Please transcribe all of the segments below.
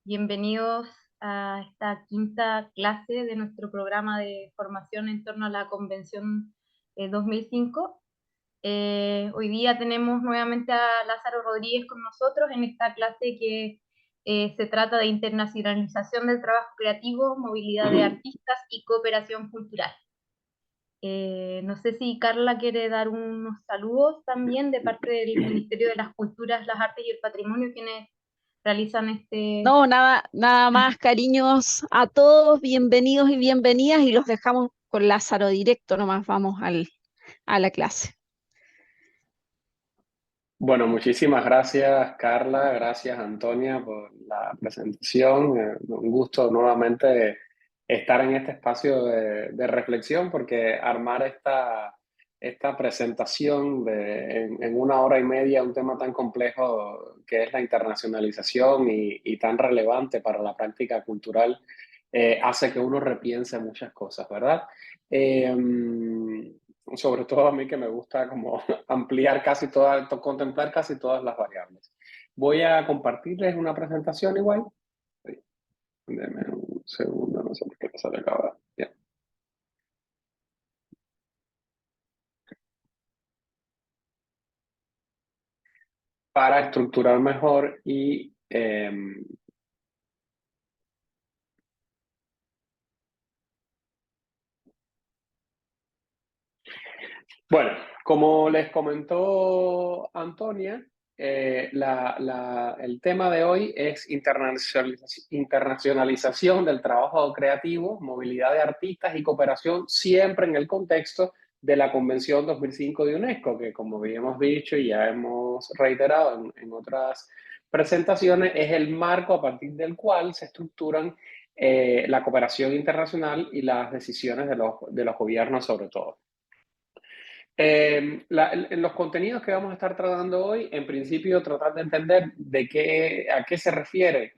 Bienvenidos a esta quinta clase de nuestro programa de formación en torno a la Convención 2005. Hoy día tenemos nuevamente a Lázaro Rodríguez con nosotros en esta clase que se trata de internacionalización del trabajo creativo, movilidad de artistas y cooperación cultural. No sé si Carla quiere dar unos saludos también de parte del Ministerio de las Culturas, las Artes y el Patrimonio, quienes realizan este... No, nada más, cariños a todos, bienvenidos y bienvenidas, y los dejamos con Lázaro directo, nomás vamos a la clase. Bueno, muchísimas gracias Carla, gracias Antonia por la presentación. Un gusto nuevamente estar en este espacio de reflexión porque armar esta presentación en una hora y media, un tema tan complejo que es la internacionalización y tan relevante para la práctica cultural, hace que uno repiense muchas cosas, ¿verdad? Eh, Sobre todo a mí que me gusta como ampliar contemplar casi todas las variables. Voy a compartirles una presentación igual. Denme un segundo, no sé por qué no sale acá. Ya. Para estructurar mejor y bueno, como les comentó Antonia, el tema de hoy es internacionalización del trabajo creativo, movilidad de artistas y cooperación, siempre en el contexto de la Convención 2005 de UNESCO, que como habíamos dicho y ya hemos reiterado en otras presentaciones, es el marco a partir del cual se estructuran la cooperación internacional y las decisiones de los gobiernos sobre todo. En los contenidos que vamos a estar tratando hoy, en principio tratar de entender a qué se refiere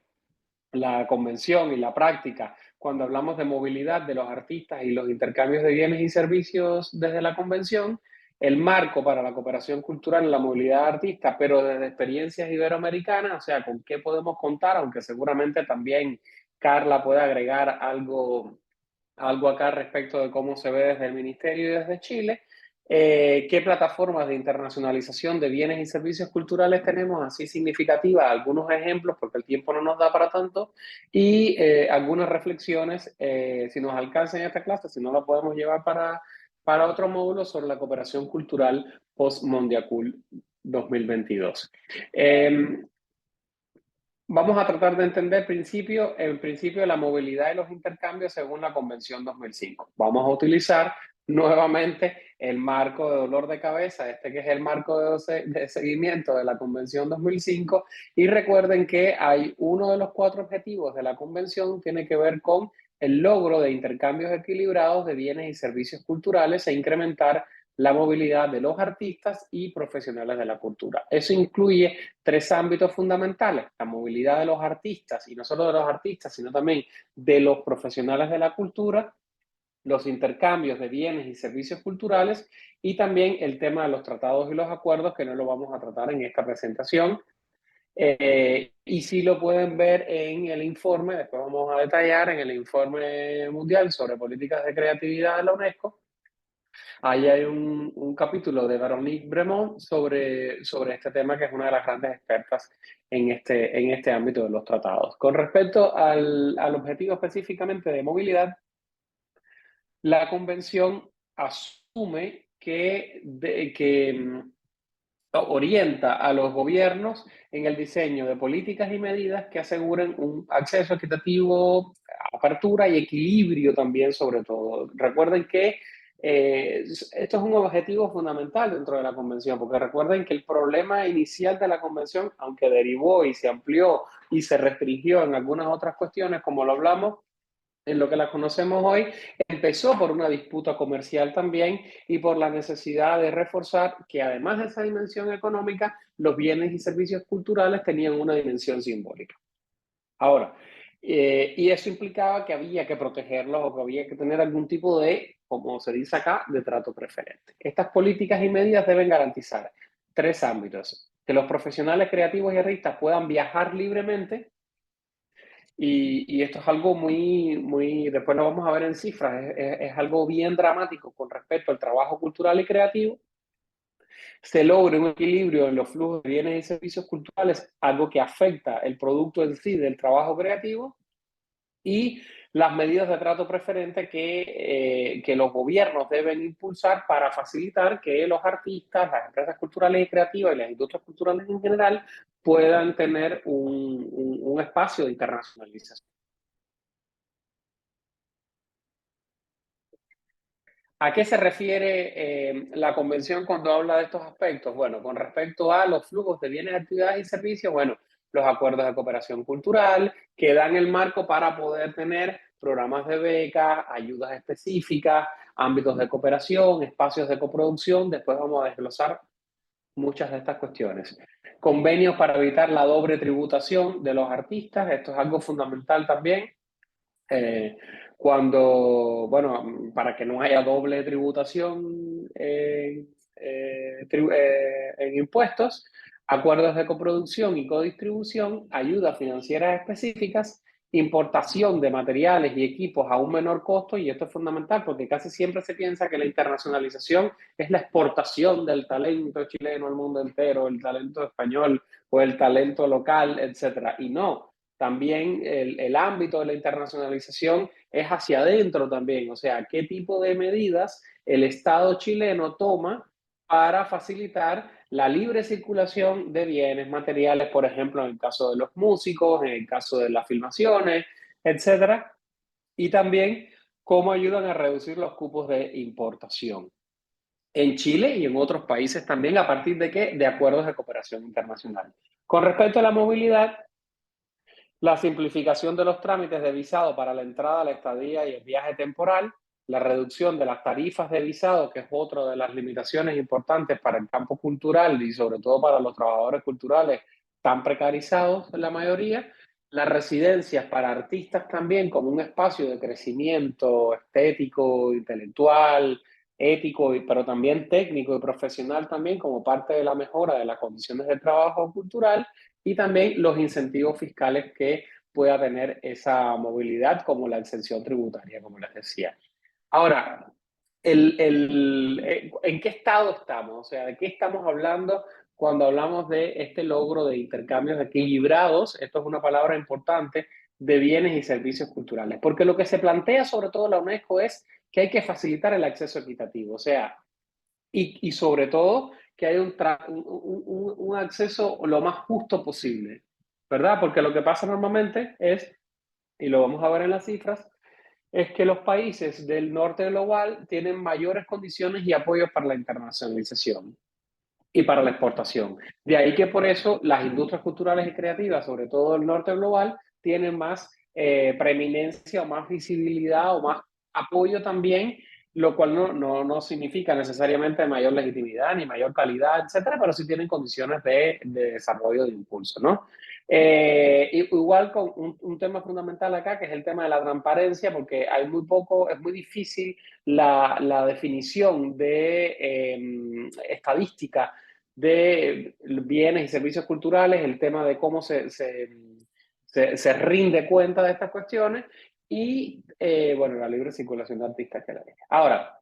la convención y la práctica cuando hablamos de movilidad de los artistas y los intercambios de bienes y servicios desde la convención, el marco para la cooperación cultural en la movilidad de artistas, pero desde experiencias iberoamericanas, o sea, con qué podemos contar, aunque seguramente también Carla puede agregar algo acá respecto de cómo se ve desde el Ministerio y desde Chile. ¿Qué plataformas de internacionalización de bienes y servicios culturales tenemos así significativas? Algunos ejemplos, porque el tiempo no nos da para tanto, y algunas reflexiones, si nos alcanza en esta clase, si no la podemos llevar para otro módulo, sobre la cooperación cultural post-Mondiacul 2022. Vamos a tratar de entender el principio de la movilidad y los intercambios según la Convención 2005. Vamos a utilizar nuevamente el marco de dolor de cabeza, que es el marco de seguimiento de la Convención 2005, y recuerden que hay uno de los 4 objetivos de la Convención tiene que ver con el logro de intercambios equilibrados de bienes y servicios culturales e incrementar la movilidad de los artistas y profesionales de la cultura. Eso incluye 3 ámbitos fundamentales: la movilidad de los artistas, y no solo de los artistas, sino también de los profesionales de la cultura, los intercambios de bienes y servicios culturales, y también el tema de los tratados y los acuerdos, que no lo vamos a tratar en esta presentación. Y si lo pueden ver en el informe, después vamos a detallar en el informe mundial sobre políticas de creatividad de la UNESCO. Ahí hay un capítulo de Véronique Bremont sobre este tema, que es una de las grandes expertas en este ámbito de los tratados. Con respecto al objetivo específicamente de movilidad, la Convención asume que orienta a los gobiernos en el diseño de políticas y medidas que aseguren un acceso equitativo, apertura y equilibrio también, sobre todo. Recuerden que esto es un objetivo fundamental dentro de la convención, porque recuerden que el problema inicial de la convención, aunque derivó y se amplió y se restringió en algunas otras cuestiones, como lo hablamos, en lo que la conocemos hoy, empezó por una disputa comercial también y por la necesidad de reforzar que, además de esa dimensión económica, los bienes y servicios culturales tenían una dimensión simbólica. Ahora, y eso implicaba que había que protegerlos o que había que tener algún tipo de, como se dice acá, de trato preferente. Estas políticas y medidas deben garantizar 3 ámbitos: que los profesionales creativos y artistas puedan viajar libremente, Y esto es algo después lo vamos a ver en cifras, es algo bien dramático con respecto al trabajo cultural y creativo. Se logra un equilibrio en los flujos de bienes y servicios culturales, algo que afecta el producto en sí del trabajo creativo, y las medidas de trato preferente que los gobiernos deben impulsar para facilitar que los artistas, las empresas culturales y creativas y las industrias culturales en general puedan tener un espacio de internacionalización. ¿A qué se refiere la convención cuando habla de estos aspectos? Bueno, con respecto a los flujos de bienes, actividades y servicios, bueno, los acuerdos de cooperación cultural que dan el marco para poder tener programas de becas, ayudas específicas, ámbitos de cooperación, espacios de coproducción. Después vamos a desglosar muchas de estas cuestiones. Convenios para evitar la doble tributación de los artistas, esto es algo fundamental también. Para que no haya doble tributación en impuestos, acuerdos de coproducción y codistribución, ayudas financieras específicas, importación de materiales y equipos a un menor costo, y esto es fundamental porque casi siempre se piensa que la internacionalización es la exportación del talento chileno al mundo entero, el talento español o el talento local, etcétera, y no. También el ámbito de la internacionalización es hacia adentro también, o sea, qué tipo de medidas el Estado chileno toma para facilitar la libre circulación de bienes materiales, por ejemplo, en el caso de los músicos, en el caso de las filmaciones, etcétera, y también cómo ayudan a reducir los cupos de importación en Chile y en otros países también, a partir de qué? De acuerdos de cooperación internacional. Con respecto a la movilidad, la simplificación de los trámites de visado para la entrada, la estadía y el viaje temporal, la reducción de las tarifas de visado, que es otra de las limitaciones importantes para el campo cultural y sobre todo para los trabajadores culturales tan precarizados en la mayoría, las residencias para artistas también como un espacio de crecimiento estético, intelectual, ético, pero también técnico y profesional también como parte de la mejora de las condiciones de trabajo cultural, y también los incentivos fiscales que pueda tener esa movilidad, como la exención tributaria, como les decía. Ahora, ¿en qué estado estamos? O sea, ¿de qué estamos hablando cuando hablamos de este logro de intercambios equilibrados? Esto es una palabra importante, de bienes y servicios culturales. Porque lo que se plantea sobre todo la UNESCO es que hay que facilitar el acceso equitativo. O sea, y sobre todo que haya un acceso lo más justo posible, ¿verdad? Porque lo que pasa normalmente es, y lo vamos a ver en las cifras, es que los países del norte global tienen mayores condiciones y apoyos para la internacionalización y para la exportación. De ahí que por eso las industrias culturales y creativas, sobre todo el norte global, tienen más preeminencia o más visibilidad o más apoyo también, lo cual no significa necesariamente mayor legitimidad ni mayor calidad, etcétera, pero sí tienen condiciones de desarrollo, de impulso, ¿no? Igual con un tema fundamental acá, que es el tema de la transparencia, porque hay muy poco, es muy difícil la definición de estadística de bienes y servicios culturales, el tema de cómo se rinde cuenta de estas cuestiones y, bueno, la libre circulación de artistas que la hay. Ahora,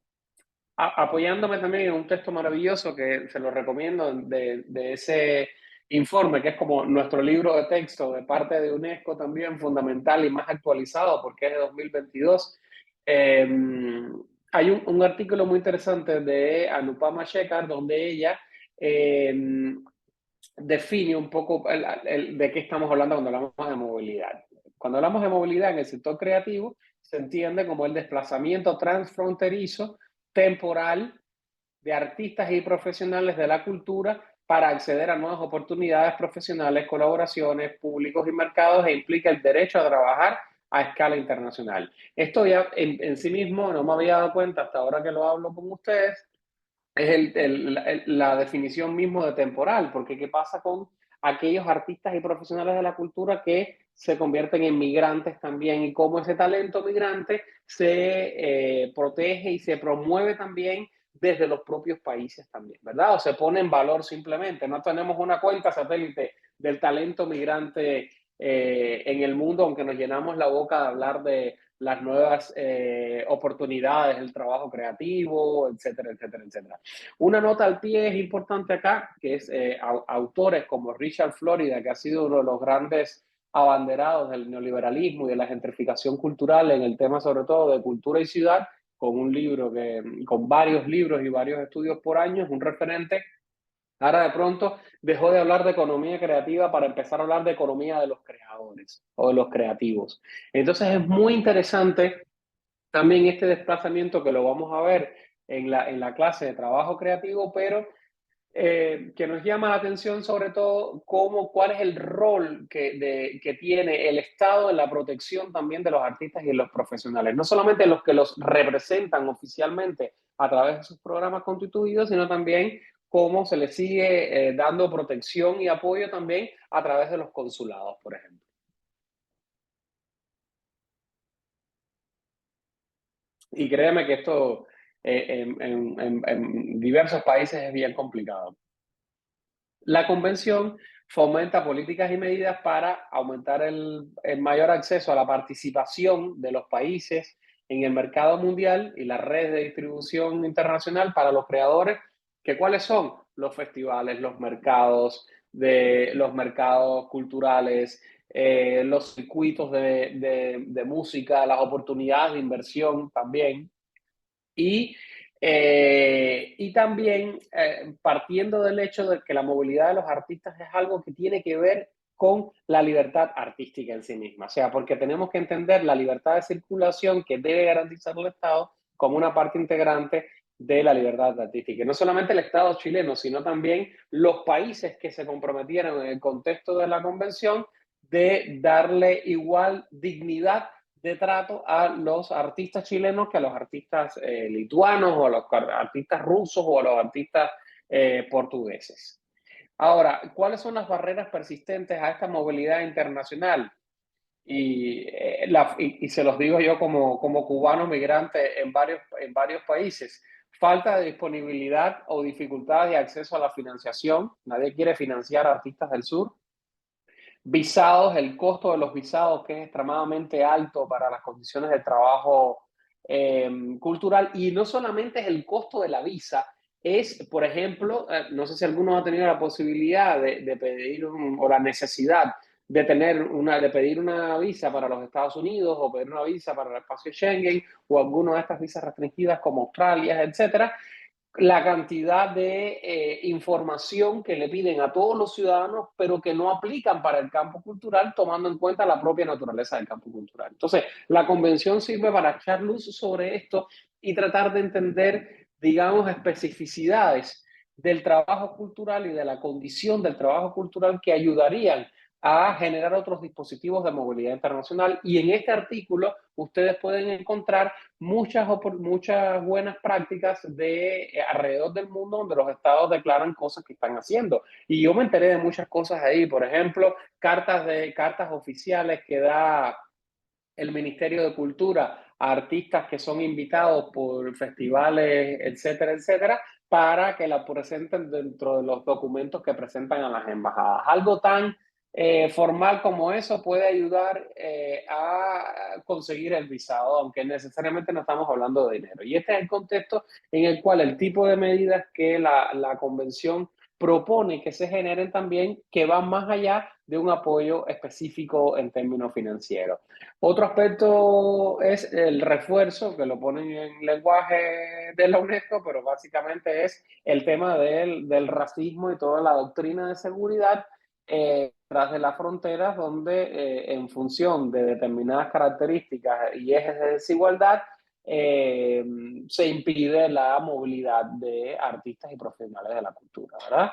apoyándome también en un texto maravilloso que se lo recomiendo de ese informe, que es como nuestro libro de texto de parte de UNESCO también, fundamental y más actualizado porque es de 2022. Hay un artículo muy interesante de Anupama Shekhar donde ella define un poco de qué estamos hablando cuando hablamos de movilidad. Cuando hablamos de movilidad en el sector creativo, se entiende como el desplazamiento transfronterizo temporal de artistas y profesionales de la cultura para acceder a nuevas oportunidades profesionales, colaboraciones, públicos y mercados, e implica el derecho a trabajar a escala internacional. Esto ya en sí mismo no me había dado cuenta hasta ahora que lo hablo con ustedes, es la definición mismo de temporal, porque ¿qué pasa con aquellos artistas y profesionales de la cultura que se convierten en migrantes también, y cómo ese talento migrante se protege y se promueve también desde los propios países también, ¿verdad? O se pone en valor simplemente. No tenemos una cuenta satélite del talento migrante en el mundo, aunque nos llenamos la boca de hablar de las nuevas oportunidades, el trabajo creativo, etcétera, etcétera, etcétera. Una nota al pie es importante acá, que es autores como Richard Florida, que ha sido uno de los grandes abanderados del neoliberalismo y de la gentrificación cultural en el tema sobre todo de cultura y ciudad, con un libro con varios libros y varios estudios por año, es un referente. Ahora de pronto dejó de hablar de economía creativa para empezar a hablar de economía de los creadores o de los creativos. Entonces es muy interesante también este desplazamiento que lo vamos a ver en la clase de trabajo creativo, pero que nos llama la atención sobre todo cuál es el rol que tiene el Estado en la protección también de los artistas y de los profesionales. No solamente los que los representan oficialmente a través de sus programas constituidos, sino también cómo se les sigue dando protección y apoyo también a través de los consulados, por ejemplo. Y créeme que esto en diversos países es bien complicado. La convención fomenta políticas y medidas para aumentar el mayor acceso a la participación de los países en el mercado mundial y las redes de distribución internacional para los creadores, que cuáles son los festivales, los mercados culturales, los circuitos de música, las oportunidades de inversión también. Y también partiendo del hecho de que la movilidad de los artistas es algo que tiene que ver con la libertad artística en sí misma. O sea, porque tenemos que entender la libertad de circulación que debe garantizar el Estado como una parte integrante de la libertad artística. Y no solamente el Estado chileno, sino también los países que se comprometieron en el contexto de la convención de darle igual dignidad de trato a los artistas chilenos que a los artistas lituanos o a los artistas rusos o a los artistas portugueses. Ahora, ¿cuáles son las barreras persistentes a esta movilidad internacional? Y se los digo yo como cubano migrante en varios países. Falta de disponibilidad o dificultad de acceso a la financiación. Nadie quiere financiar a artistas del sur. Visados, el costo de los visados que es extremadamente alto para las condiciones de trabajo cultural, y no solamente es el costo de la visa, es, por ejemplo, no sé si alguno ha tenido la posibilidad de pedir o la necesidad de pedir una visa para los Estados Unidos o pedir una visa para el espacio Schengen o alguna de estas visas restringidas como Australia, etcétera. La cantidad de información que le piden a todos los ciudadanos, pero que no aplican para el campo cultural, tomando en cuenta la propia naturaleza del campo cultural. Entonces, la convención sirve para echar luz sobre esto y tratar de entender, digamos, especificidades del trabajo cultural y de la condición del trabajo cultural que ayudarían a generar otros dispositivos de movilidad internacional. Y en este artículo ustedes pueden encontrar muchas buenas prácticas alrededor del mundo donde los estados declaran cosas que están haciendo. Y yo me enteré de muchas cosas ahí, por ejemplo, cartas oficiales que da el Ministerio de Cultura a artistas que son invitados por festivales, etcétera, etcétera, para que la presenten dentro de los documentos que presentan a las embajadas. Algo tan formal como eso puede ayudar a conseguir el visado, aunque necesariamente no estamos hablando de dinero. Y este es el contexto en el cual el tipo de medidas que la convención propone que se generen también, que van más allá de un apoyo específico en términos financieros. Otro aspecto es el refuerzo, que lo ponen en lenguaje de la UNESCO, pero básicamente es el tema del racismo y toda la doctrina de seguridad tras de las fronteras, donde en función de determinadas características y ejes de desigualdad, se impide la movilidad de artistas y profesionales de la cultura, ¿verdad?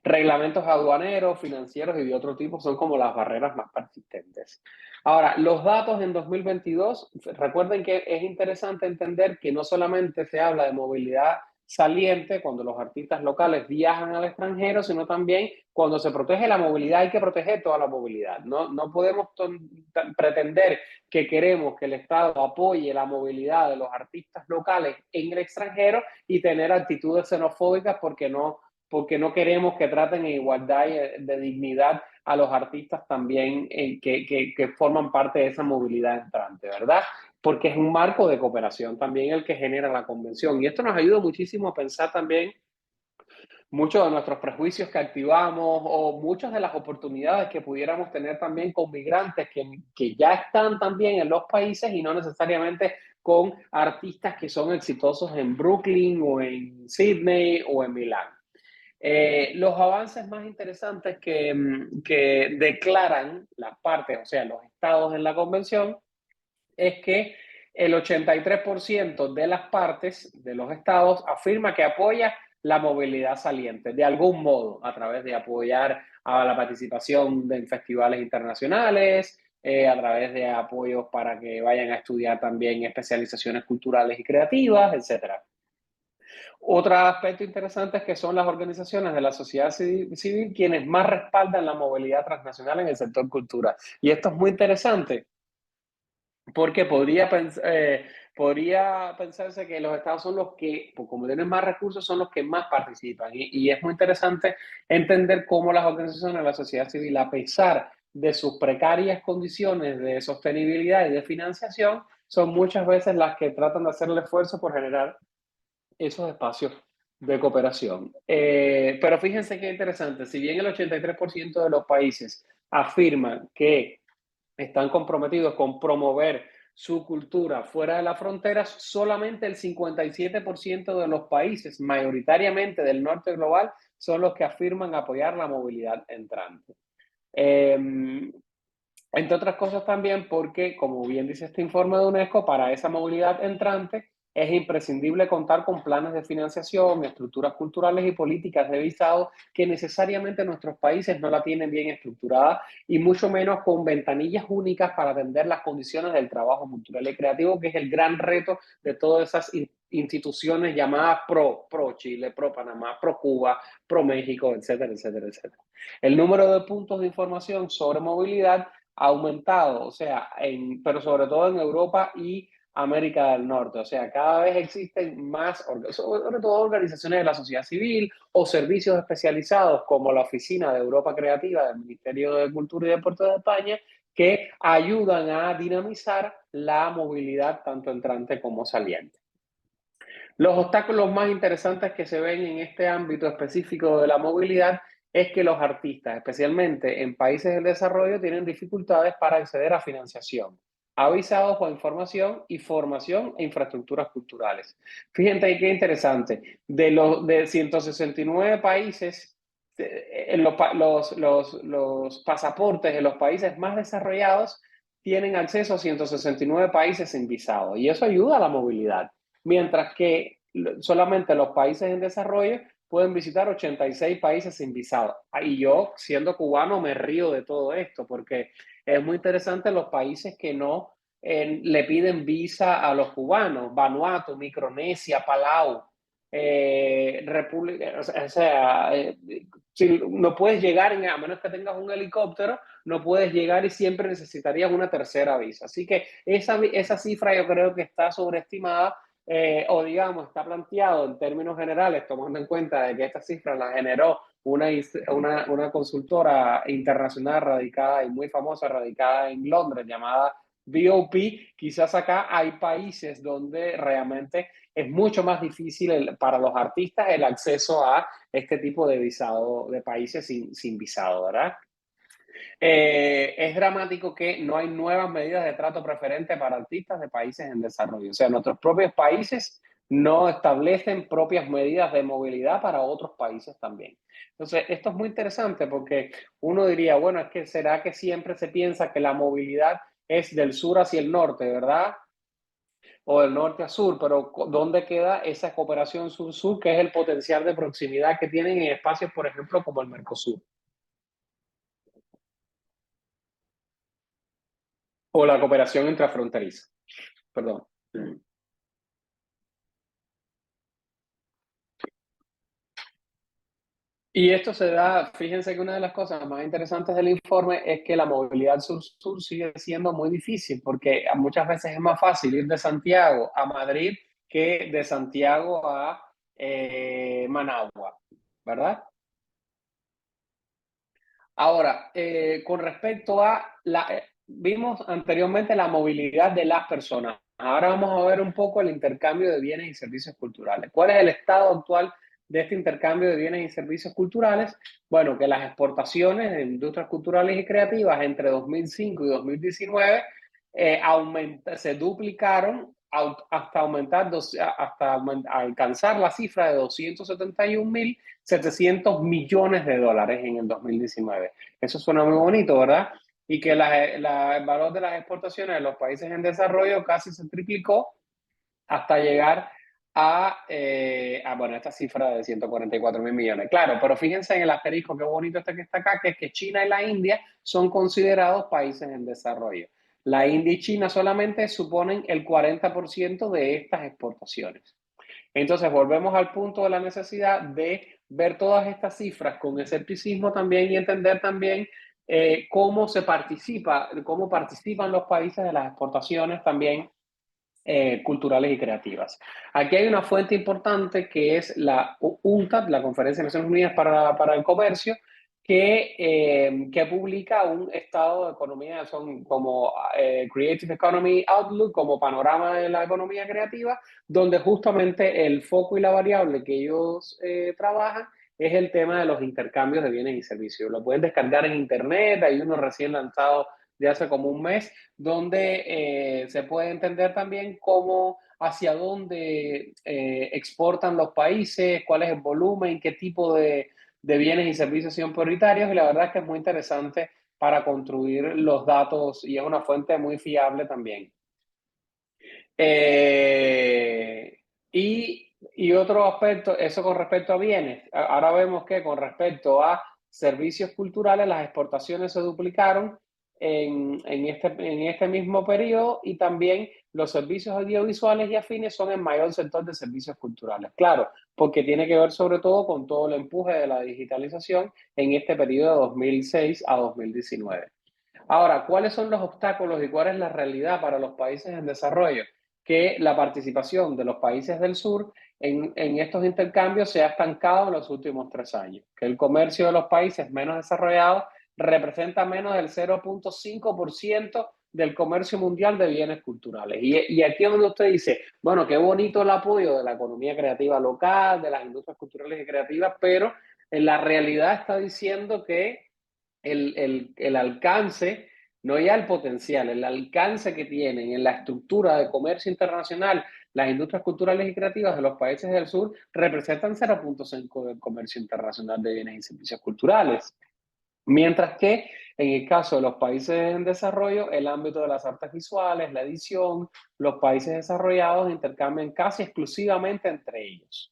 Reglamentos aduaneros, financieros y de otro tipo son como las barreras más persistentes. Ahora, los datos en 2022, recuerden que es interesante entender que no solamente se habla de movilidad saliente cuando los artistas locales viajan al extranjero, sino también cuando se protege la movilidad hay que proteger toda la movilidad. No podemos pretender que queremos que el Estado apoye la movilidad de los artistas locales en el extranjero y tener actitudes xenofóbicas porque no queremos que traten en igualdad de dignidad a los artistas también que forman parte de esa movilidad entrante, ¿verdad? Porque es un marco de cooperación también el que genera la convención. Y esto nos ayuda muchísimo a pensar también muchos de nuestros prejuicios que activamos o muchas de las oportunidades que pudiéramos tener también con migrantes que ya están también en los países y no necesariamente con artistas que son exitosos en Brooklyn o en Sydney o en Milán. Los avances más interesantes que declaran las partes, o sea, los estados en la convención, es que el 83% de las partes de los estados afirma que apoya la movilidad saliente, de algún modo, a través de apoyar a la participación en festivales internacionales, a través de apoyos para que vayan a estudiar también especializaciones culturales y creativas, etcétera. Otro aspecto interesante es que son las organizaciones de la sociedad civil quienes más respaldan la movilidad transnacional en el sector cultura. Y esto es muy interesante porque podría pensarse que los estados son los que, pues, como tienen más recursos, son los que más participan. Y es muy interesante entender cómo las organizaciones de la sociedad civil, a pesar de sus precarias condiciones de sostenibilidad y de financiación, son muchas veces las que tratan de hacer el esfuerzo por generar esos espacios de cooperación. Pero fíjense qué interesante, si bien el 83% de los países afirman que están comprometidos con promover su cultura fuera de las fronteras, solamente el 57% de los países, mayoritariamente del norte global, son los que afirman apoyar la movilidad entrante. Entre otras cosas también porque, como bien dice este informe de UNESCO, para esa movilidad entrante es imprescindible contar con planes de financiación, estructuras culturales y políticas de visado que necesariamente nuestros países no la tienen bien estructurada y mucho menos con ventanillas únicas para atender las condiciones del trabajo cultural y creativo, que es el gran reto de todas esas instituciones llamadas pro Chile, pro Panamá, pro Cuba, pro México, etcétera, etcétera, etcétera. El número de puntos de información sobre movilidad ha aumentado, o sea, pero sobre todo en Europa y América del Norte. O sea, cada vez existen más, sobre todo organizaciones de la sociedad civil o servicios especializados como la Oficina de Europa Creativa del Ministerio de Cultura y Deportes de España, que ayudan a dinamizar la movilidad tanto entrante como saliente. Los obstáculos más interesantes que se ven en este ámbito específico de la movilidad es que los artistas, especialmente en países en desarrollo, tienen dificultades para acceder a financiación, a visados o a información y formación e infraestructuras culturales. Fíjense qué interesante, de 169 países, en los pasaportes de los países más desarrollados tienen acceso a 169 países sin visado y eso ayuda a la movilidad. Mientras que solamente los países en desarrollo pueden visitar 86 países sin visado. Y yo, siendo cubano, me río de todo esto porque es muy interesante los países que no le piden visa a los cubanos: Vanuatu, Micronesia, Palau, República, o sea, si no puedes llegar, a menos que tengas un helicóptero, no puedes llegar y siempre necesitarías una tercera visa. Así que esa cifra yo creo que está sobreestimada, o digamos, está planteado en términos generales, tomando en cuenta de que esta cifra la generó una consultora internacional radicada y muy famosa, radicada en Londres, llamada BOP. Quizás acá hay países donde realmente es mucho más difícil para los artistas el acceso a este tipo de visado, de países sin visado, ¿verdad? Es dramático que no hay nuevas medidas de trato preferente para artistas de países en desarrollo. O sea, nuestros propios países no establecen propias medidas de movilidad para otros países también. Entonces, esto es muy interesante porque uno diría, bueno, es que será que siempre se piensa que la movilidad es del sur hacia el norte, ¿verdad? O del norte a sur, pero ¿dónde queda esa cooperación sur-sur, que es el potencial de proximidad que tienen en espacios, por ejemplo, como el Mercosur? O la cooperación intrafronteriza, perdón. Y esto se da, fíjense que una de las cosas más interesantes del informe es que la movilidad sur-sur sigue siendo muy difícil, porque muchas veces es más fácil ir de Santiago a Madrid que de Santiago a Managua, ¿verdad? Ahora, con respecto a vimos anteriormente la movilidad de las personas. Ahora vamos a ver un poco el intercambio de bienes y servicios culturales. ¿Cuál es el estado actual de este intercambio de bienes y servicios culturales? Bueno, que las exportaciones de industrias culturales y creativas entre 2005 y 2019 se duplicaron hasta alcanzar la cifra de 271.700 millones de dólares en el 2019. Eso suena muy bonito, ¿verdad? Y que el valor de las exportaciones de los países en desarrollo casi se triplicó hasta llegar bueno, esta cifra de 144.000 millones. Claro, pero fíjense en el asterisco, qué bonito este que está acá, que es que China y la India son considerados países en desarrollo. La India y China solamente suponen el 40% de estas exportaciones. Entonces, volvemos al punto de la necesidad de ver todas estas cifras con escepticismo también y entender también cómo participan los países de las exportaciones también culturales y creativas. Aquí hay una fuente importante que es la UNCTAD, la Conferencia de Naciones Unidas para el Comercio, que publica un estado de economía, son como Creative Economy Outlook, como panorama de la economía creativa, donde justamente el foco y la variable que ellos trabajan es el tema de los intercambios de bienes y servicios. Lo pueden descargar en internet, hay uno recién lanzado de hace como un mes, donde se puede entender también cómo, hacia dónde exportan los países, cuál es el volumen, qué tipo de bienes y servicios son prioritarios, y la verdad es que es muy interesante para construir los datos y es una fuente muy fiable también. Y otro aspecto, eso con respecto a bienes. Ahora vemos que con respecto a servicios culturales, las exportaciones se duplicaron en este mismo periodo y también los servicios audiovisuales y afines son el mayor sector de servicios culturales. Claro, porque tiene que ver sobre todo con todo el empuje de la digitalización en este periodo de 2006 a 2019. Ahora, ¿cuáles son los obstáculos y cuál es la realidad para los países en desarrollo? Que la participación de los países del sur en estos intercambios se ha estancado en los últimos 3 años, que el comercio de los países menos desarrollados representa menos del 0.5% del comercio mundial de bienes culturales. Y aquí es donde usted dice, bueno, qué bonito el apoyo de la economía creativa local, de las industrias culturales y creativas, pero en la realidad está diciendo que el alcance, no ya el potencial, el alcance que tienen en la estructura de comercio internacional, las industrias culturales y creativas de los países del sur representan 0.5 del comercio internacional de bienes y servicios culturales. Mientras que en el caso de los países en desarrollo, el ámbito de las artes visuales, la edición, los países desarrollados intercambian casi exclusivamente entre ellos.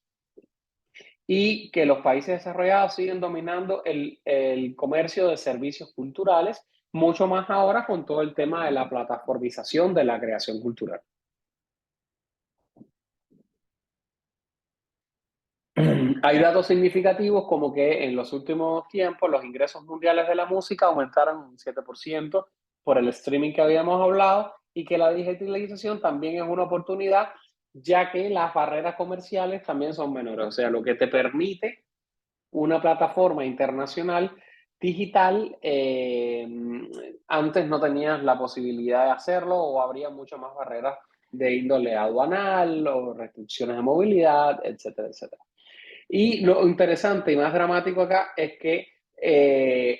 Y que los países desarrollados siguen dominando el comercio de servicios culturales, mucho más ahora con todo el tema de la plataformización de la creación cultural. Hay datos significativos como que en los últimos tiempos los ingresos mundiales de la música aumentaron un 7% por el streaming que habíamos hablado y que la digitalización también es una oportunidad ya que las barreras comerciales también son menores, o sea, lo que te permite una plataforma internacional digital, antes no tenías la posibilidad de hacerlo o habría muchas más barreras de índole aduanal o restricciones de movilidad, etcétera, etcétera. Y lo interesante y más dramático acá es que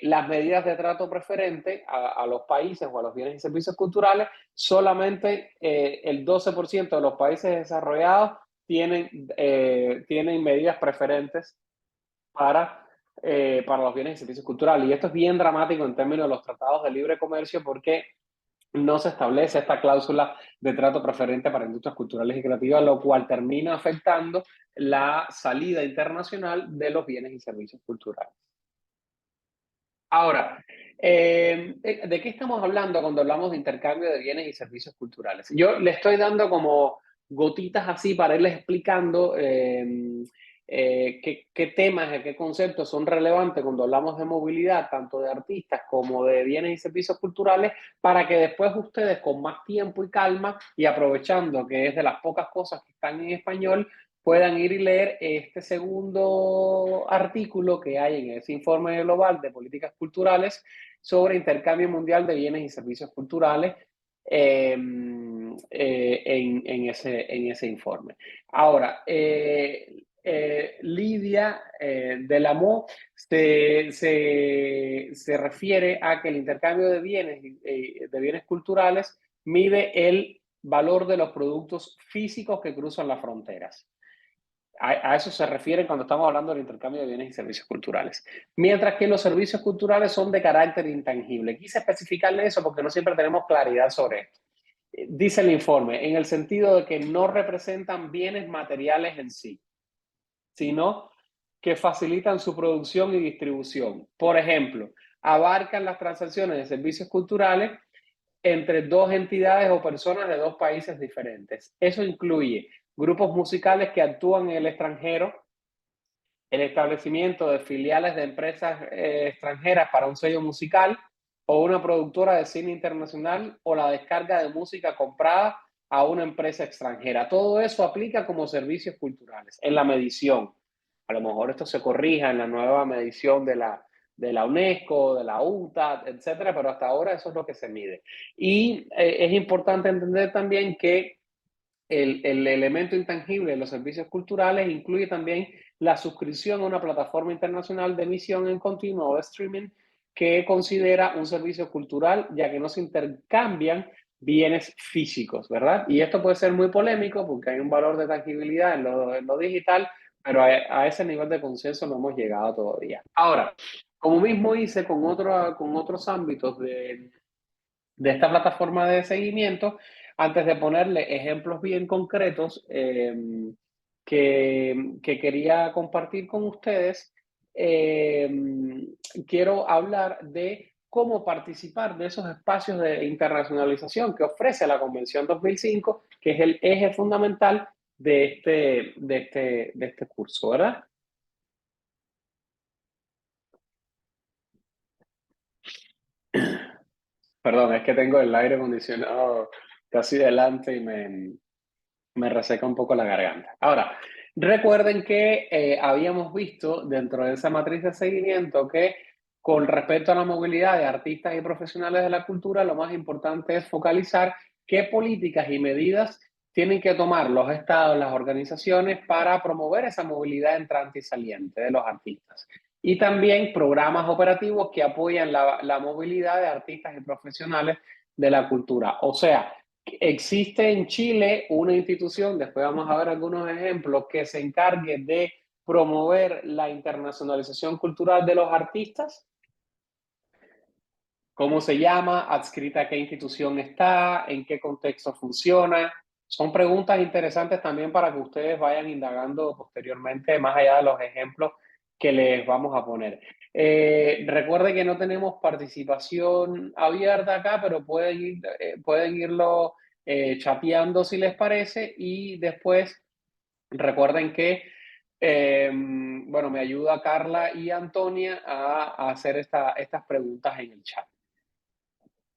las medidas de trato preferente a los países o a los bienes y servicios culturales, solamente el 12% de los países desarrollados tienen medidas preferentes para los bienes y servicios culturales. Y esto es bien dramático en términos de los tratados de libre comercio porque no se establece esta cláusula de trato preferente para industrias culturales y creativas, lo cual termina afectando la salida internacional de los bienes y servicios culturales. Ahora, ¿de qué estamos hablando cuando hablamos de intercambio de bienes y servicios culturales? Yo le estoy dando como gotitas así para irles explicando qué temas, qué conceptos son relevantes cuando hablamos de movilidad, tanto de artistas como de bienes y servicios culturales, para que después ustedes con más tiempo y calma y aprovechando que es de las pocas cosas que están en español, puedan ir y leer este segundo artículo que hay en ese informe global de políticas culturales sobre intercambio mundial de bienes y servicios culturales en ese informe. Ahora, Lidia Delamot se refiere a que el intercambio de bienes culturales mide el valor de los productos físicos que cruzan las fronteras. A eso se refiere cuando estamos hablando del intercambio de bienes y servicios culturales. Mientras que los servicios culturales son de carácter intangible. Quise especificarle eso porque no siempre tenemos claridad sobre esto. Dice el informe, en el sentido de que no representan bienes materiales en sí, sino que facilitan su producción y distribución. Por ejemplo, abarcan las transacciones de servicios culturales entre dos entidades o personas de dos países diferentes. Eso incluye grupos musicales que actúan en el extranjero, el establecimiento de filiales de empresas extranjeras para un sello musical o una productora de cine internacional o la descarga de música comprada a una empresa extranjera. Todo eso aplica como servicios culturales en la medición. A lo mejor esto se corrija en la nueva medición de la UNESCO, de la UNCTAD, etcétera, pero hasta ahora eso es lo que se mide. Y es importante entender también que el elemento intangible de los servicios culturales incluye también la suscripción a una plataforma internacional de emisión en continuo o streaming que considera un servicio cultural, ya que no se intercambian bienes físicos, ¿verdad? Y esto puede ser muy polémico porque hay un valor de tangibilidad en lo digital, pero a ese nivel de consenso no hemos llegado todavía. Ahora, como mismo hice con otros ámbitos de esta plataforma de seguimiento, antes de ponerle ejemplos bien concretos que quería compartir con ustedes, quiero hablar de cómo participar de esos espacios de internacionalización que ofrece la Convención 2005, que es el eje fundamental de este curso, ¿verdad? Perdón, es que tengo el aire acondicionado casi delante y me reseca un poco la garganta. Ahora, recuerden que habíamos visto dentro de esa matriz de seguimiento que con respecto a la movilidad de artistas y profesionales de la cultura, lo más importante es focalizar qué políticas y medidas tienen que tomar los estados, las organizaciones para promover esa movilidad entrante y saliente de los artistas. Y también programas operativos que apoyan la movilidad de artistas y profesionales de la cultura. O sea, existe en Chile una institución, después vamos a ver algunos ejemplos, que se encargue de promover la internacionalización cultural de los artistas. ¿Cómo se llama? ¿Adscrita a qué institución está? ¿En qué contexto funciona? Son preguntas interesantes también para que ustedes vayan indagando posteriormente, más allá de los ejemplos que les vamos a poner. Recuerde que no tenemos participación abierta acá, pero pueden irlo chateando si les parece, y después recuerden que bueno, me ayuda Carla y Antonia a hacer estas preguntas en el chat.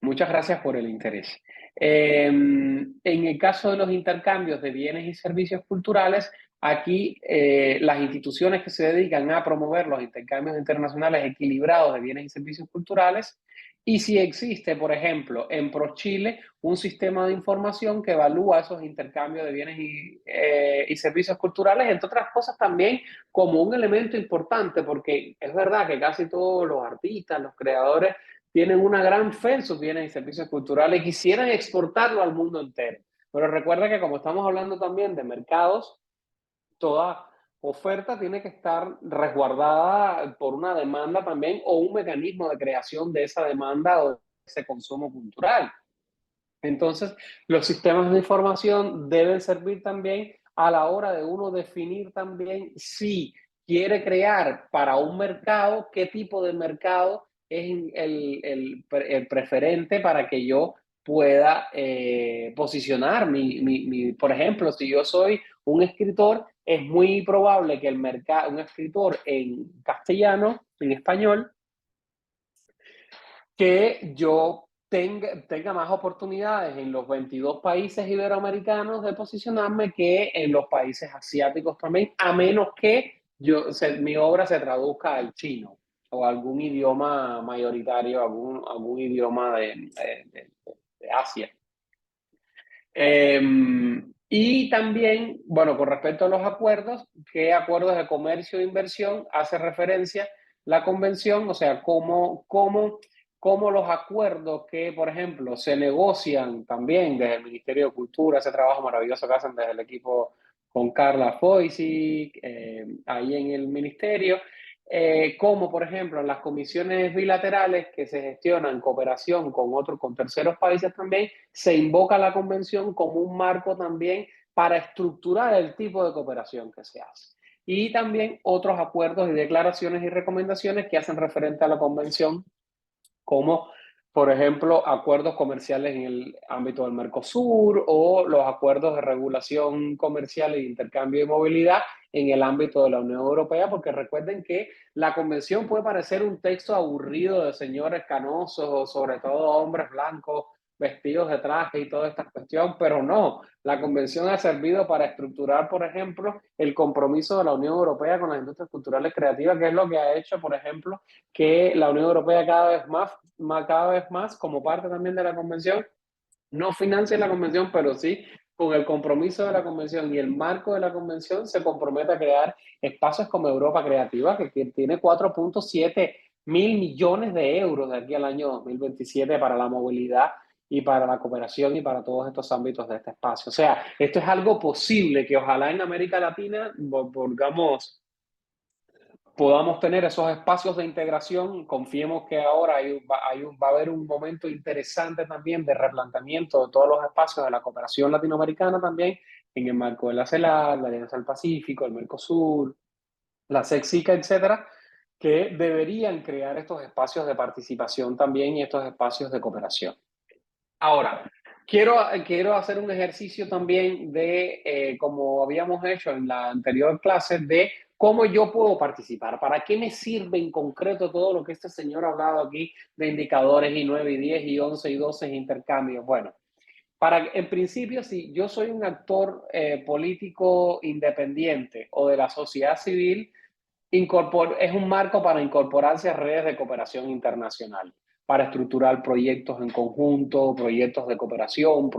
Muchas gracias por el interés. En el caso de los intercambios de bienes y servicios culturales, aquí las instituciones que se dedican a promover los intercambios internacionales equilibrados de bienes y servicios culturales, y si existe, por ejemplo, en ProChile, un sistema de información que evalúa esos intercambios de bienes y servicios culturales, entre otras cosas también como un elemento importante, porque es verdad que casi todos los artistas, los creadores, tienen una gran fe en sus bienes y servicios culturales y quisieran exportarlo al mundo entero. Pero recuerda que como estamos hablando también de mercados, toda oferta tiene que estar resguardada por una demanda también o un mecanismo de creación de esa demanda o de ese consumo cultural. Entonces, los sistemas de información deben servir también a la hora de uno definir también si quiere crear para un mercado, qué tipo de mercado es el preferente para que yo pueda posicionar por ejemplo, si yo soy un escritor, es muy probable que un escritor en castellano, en español, que yo tenga más oportunidades en los 22 países iberoamericanos de posicionarme que en los países asiáticos también, a menos que mi obra se traduzca al chino o algún idioma mayoritario, algún idioma de Asia. Y también, bueno, con respecto a los acuerdos, ¿qué acuerdos de comercio e inversión hace referencia la convención? O sea, cómo los acuerdos que, por ejemplo, se negocian también desde el Ministerio de Cultura, ese trabajo maravilloso que hacen desde el equipo con Carla Foisy, ahí en el ministerio, como por ejemplo en las comisiones bilaterales que se gestionan en cooperación con terceros países también, se invoca la convención como un marco también para estructurar el tipo de cooperación que se hace. Y también otros acuerdos y declaraciones y recomendaciones que hacen referente a la convención, como por ejemplo acuerdos comerciales en el ámbito del Mercosur o los acuerdos de regulación comercial e intercambio de movilidad en el ámbito de la Unión Europea, porque recuerden que la convención puede parecer un texto aburrido de señores canosos o sobre todo hombres blancos vestidos de traje y toda esta cuestión, pero no, la convención ha servido para estructurar, por ejemplo, el compromiso de la Unión Europea con las industrias culturales creativas, que es lo que ha hecho, por ejemplo, que la Unión Europea cada vez más, como parte también de la convención, no financie la convención, pero sí con el compromiso de la convención y el marco de la convención se compromete a crear espacios como Europa Creativa, que tiene 4.7 mil millones de euros de aquí al año 2027 para la movilidad y para la cooperación y para todos estos ámbitos de este espacio. O sea, esto es algo posible que ojalá en América Latina podamos tener esos espacios de integración. Confiemos que ahora va a haber un momento interesante también de replanteamiento de todos los espacios de la cooperación latinoamericana también, en el marco de la CELAC, la Alianza del Pacífico, el Mercosur, la CECSICA, etcétera, que deberían crear estos espacios de participación también y estos espacios de cooperación. Ahora, quiero hacer un ejercicio también de, como habíamos hecho en la anterior clase, de cómo yo puedo participar. ¿Para qué me sirve en concreto todo lo que este señor ha hablado aquí de indicadores y 9 y 10 y 11 y 12 intercambios? Bueno, en principio, si yo soy un actor político independiente o de la sociedad civil, es un marco para incorporarse a redes de cooperación internacional, para estructurar proyectos en conjunto, proyectos de cooperación.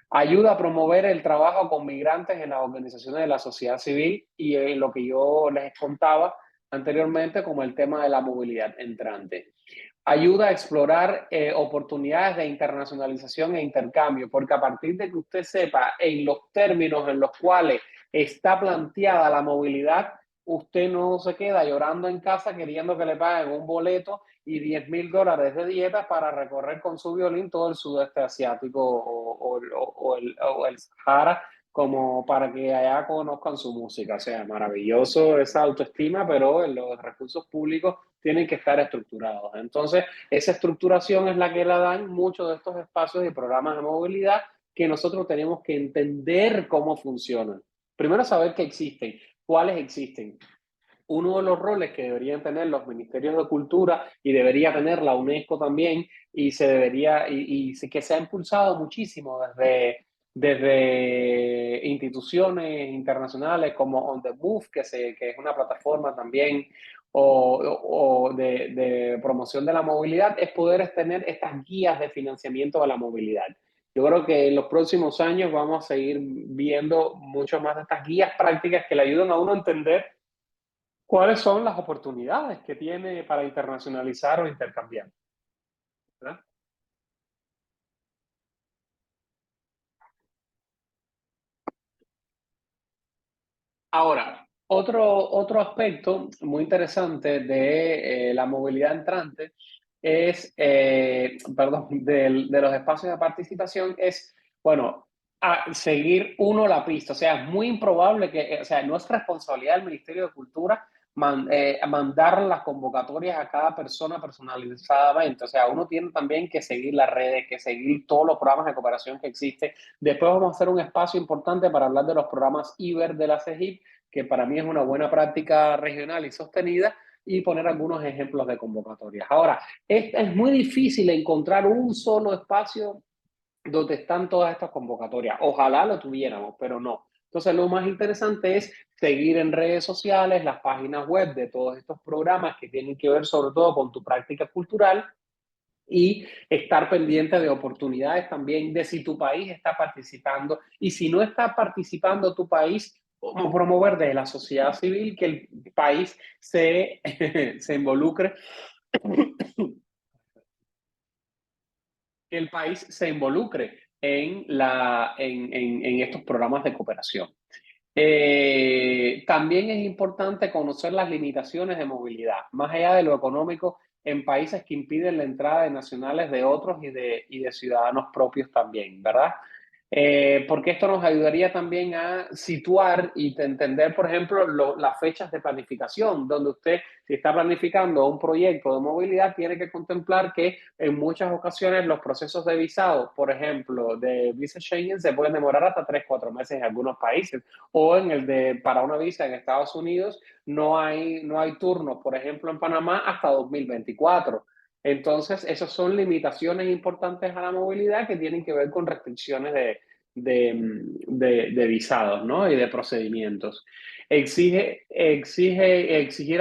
Ayuda a promover el trabajo con migrantes en las organizaciones de la sociedad civil y en lo que yo les contaba anteriormente como el tema de la movilidad entrante. Ayuda a explorar oportunidades de internacionalización e intercambio, porque a partir de que usted sepa en los términos en los cuales está planteada la movilidad, usted no se queda llorando en casa queriendo que le paguen un boleto y $10,000 de dieta para recorrer con su violín todo el sudeste asiático o el Sahara, como para que allá conozcan su música. O sea, maravilloso esa autoestima, pero los recursos públicos tienen que estar estructurados. Entonces, esa estructuración es la que la dan muchos de estos espacios y programas de movilidad que nosotros tenemos que entender cómo funcionan. Primero, saber que existen, cuáles existen. Uno de los roles que deberían tener los ministerios de cultura y debería tener la UNESCO también y que se ha impulsado muchísimo desde instituciones internacionales como On the Move, que es una plataforma también o de promoción de la movilidad, es poder tener estas guías de financiamiento de la movilidad. Yo creo que en los próximos años vamos a seguir viendo mucho más de estas guías prácticas que le ayudan a uno a entender cuáles son las oportunidades que tiene para internacionalizar o intercambiar, ¿verdad? Ahora, otro aspecto muy interesante de la movilidad entrante de los espacios de participación es, bueno, a seguir uno la pista. O sea, es muy improbable o sea, no es responsabilidad del Ministerio de Cultura mandar las convocatorias a cada persona personalizadamente. O sea, uno tiene también que seguir las redes, que seguir todos los programas de cooperación que existen. Después vamos a hacer un espacio importante para hablar de los programas IBER de la CEGIP, que para mí es una buena práctica regional y sostenida, y poner algunos ejemplos de convocatorias. Ahora, es muy difícil encontrar un solo espacio donde están todas estas convocatorias. Ojalá lo tuviéramos, pero no. Entonces, lo más interesante es seguir en redes sociales, las páginas web de todos estos programas que tienen que ver sobre todo con tu práctica cultural y estar pendiente de oportunidades también de si tu país está participando y si no está participando tu país, cómo promover desde la sociedad civil que el país se involucre que el país se involucre en estos programas de cooperación. También es importante conocer las limitaciones de movilidad, más allá de lo económico, en países que impiden la entrada de nacionales de otros y de ciudadanos propios también, ¿verdad? Porque esto nos ayudaría también a situar y entender, por ejemplo, las fechas de planificación, donde usted, si está planificando un proyecto de movilidad, tiene que contemplar que en muchas ocasiones los procesos de visado, por ejemplo, de visa Schengen, se pueden demorar hasta 3-4 meses en algunos países, o en el de para una visa en Estados Unidos no hay turnos, por ejemplo, en Panamá hasta 2024. Entonces, esas son limitaciones importantes a la movilidad que tienen que ver con restricciones de visados, ¿no? Y de procedimientos. Exigir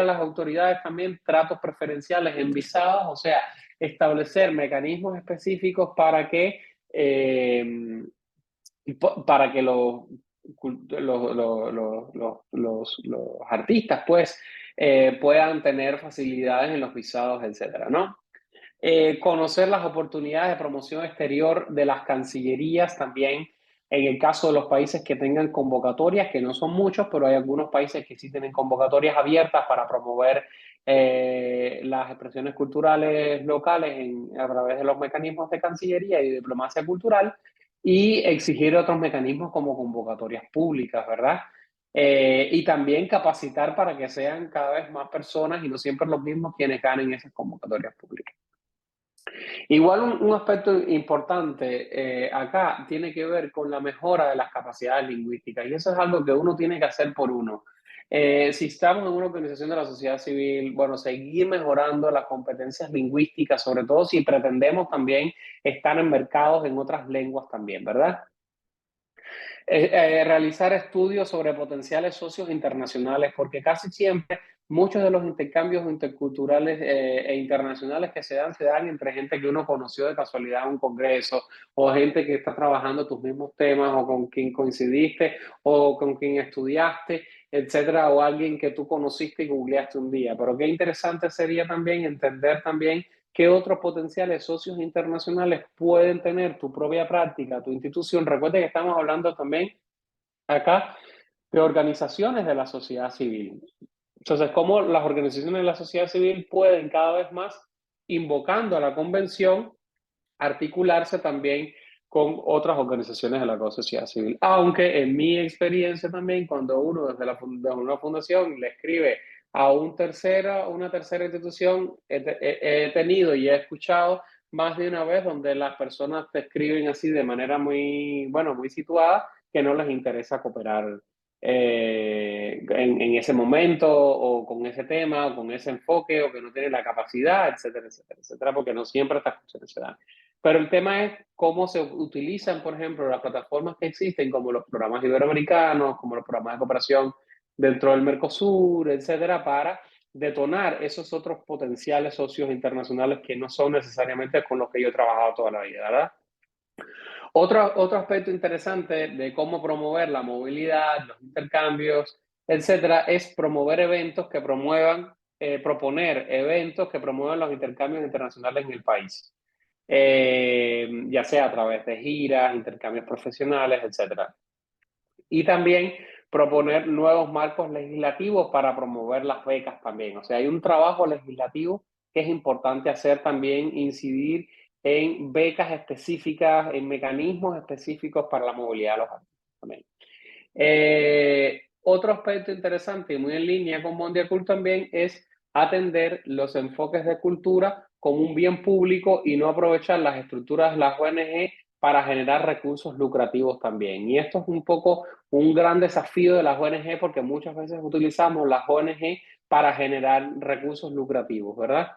a las autoridades también tratos preferenciales en visados, o sea, establecer mecanismos específicos para que los artistas pues puedan tener facilidades en los visados, etcétera, ¿no? Conocer las oportunidades de promoción exterior de las cancillerías también, en el caso de los países que tengan convocatorias, que no son muchos, pero hay algunos países que sí tienen convocatorias abiertas para promover las expresiones culturales locales a través de los mecanismos de cancillería y diplomacia cultural, y exigir otros mecanismos como convocatorias públicas, ¿verdad? Y también capacitar para que sean cada vez más personas y no siempre los mismos quienes ganen esas convocatorias públicas. Igual un aspecto importante acá tiene que ver con la mejora de las capacidades lingüísticas y eso es algo que uno tiene que hacer por uno. Si estamos en una organización de la sociedad civil, bueno, seguir mejorando las competencias lingüísticas, sobre todo si pretendemos también estar en mercados en otras lenguas también, ¿verdad? Realizar estudios sobre potenciales socios internacionales, porque casi siempre muchos de los intercambios interculturales e internacionales que se dan entre gente que uno conoció de casualidad en un congreso, o gente que está trabajando tus mismos temas, o con quien coincidiste, o con quien estudiaste, etcétera, o alguien que tú conociste y googleaste un día. Pero qué interesante sería también entender también qué otros potenciales socios internacionales pueden tener tu propia práctica, tu institución. Recuerda que estamos hablando también acá de organizaciones de la sociedad civil. Entonces, cómo las organizaciones de la sociedad civil pueden cada vez más, invocando a la convención, articularse también con otras organizaciones de la sociedad civil. Aunque en mi experiencia también, cuando uno desde una fundación le escribe a una tercera institución, he tenido y he escuchado más de una vez donde las personas te escriben así de manera muy, bueno, muy situada, que no les interesa cooperar en ese momento o con ese tema o con ese enfoque o que no tienen la capacidad, etcétera, etcétera, etcétera, porque no siempre estas cuestiones se dan. Pero el tema es cómo se utilizan, por ejemplo, las plataformas que existen, como los programas iberoamericanos, como los programas de cooperación dentro del Mercosur, etcétera, para detonar esos otros potenciales socios internacionales que no son necesariamente con los que yo he trabajado toda la vida, ¿verdad? Otro aspecto interesante de cómo promover la movilidad, los intercambios, etcétera, es promover eventos que promuevan, proponer eventos que promuevan los intercambios internacionales en el país. Ya sea a través de giras, intercambios profesionales, etcétera. Y también proponer nuevos marcos legislativos para promover las becas también. O sea, hay un trabajo legislativo que es importante hacer también, incidir en becas específicas, en mecanismos específicos para la movilidad de los artistas también. Otro aspecto interesante y muy en línea con Mondiacult también es atender los enfoques de cultura como un bien público y no aprovechar las estructuras de las ONG para generar recursos lucrativos también. Y esto es un poco un gran desafío de las ONG porque muchas veces utilizamos las ONG para generar recursos lucrativos, ¿verdad?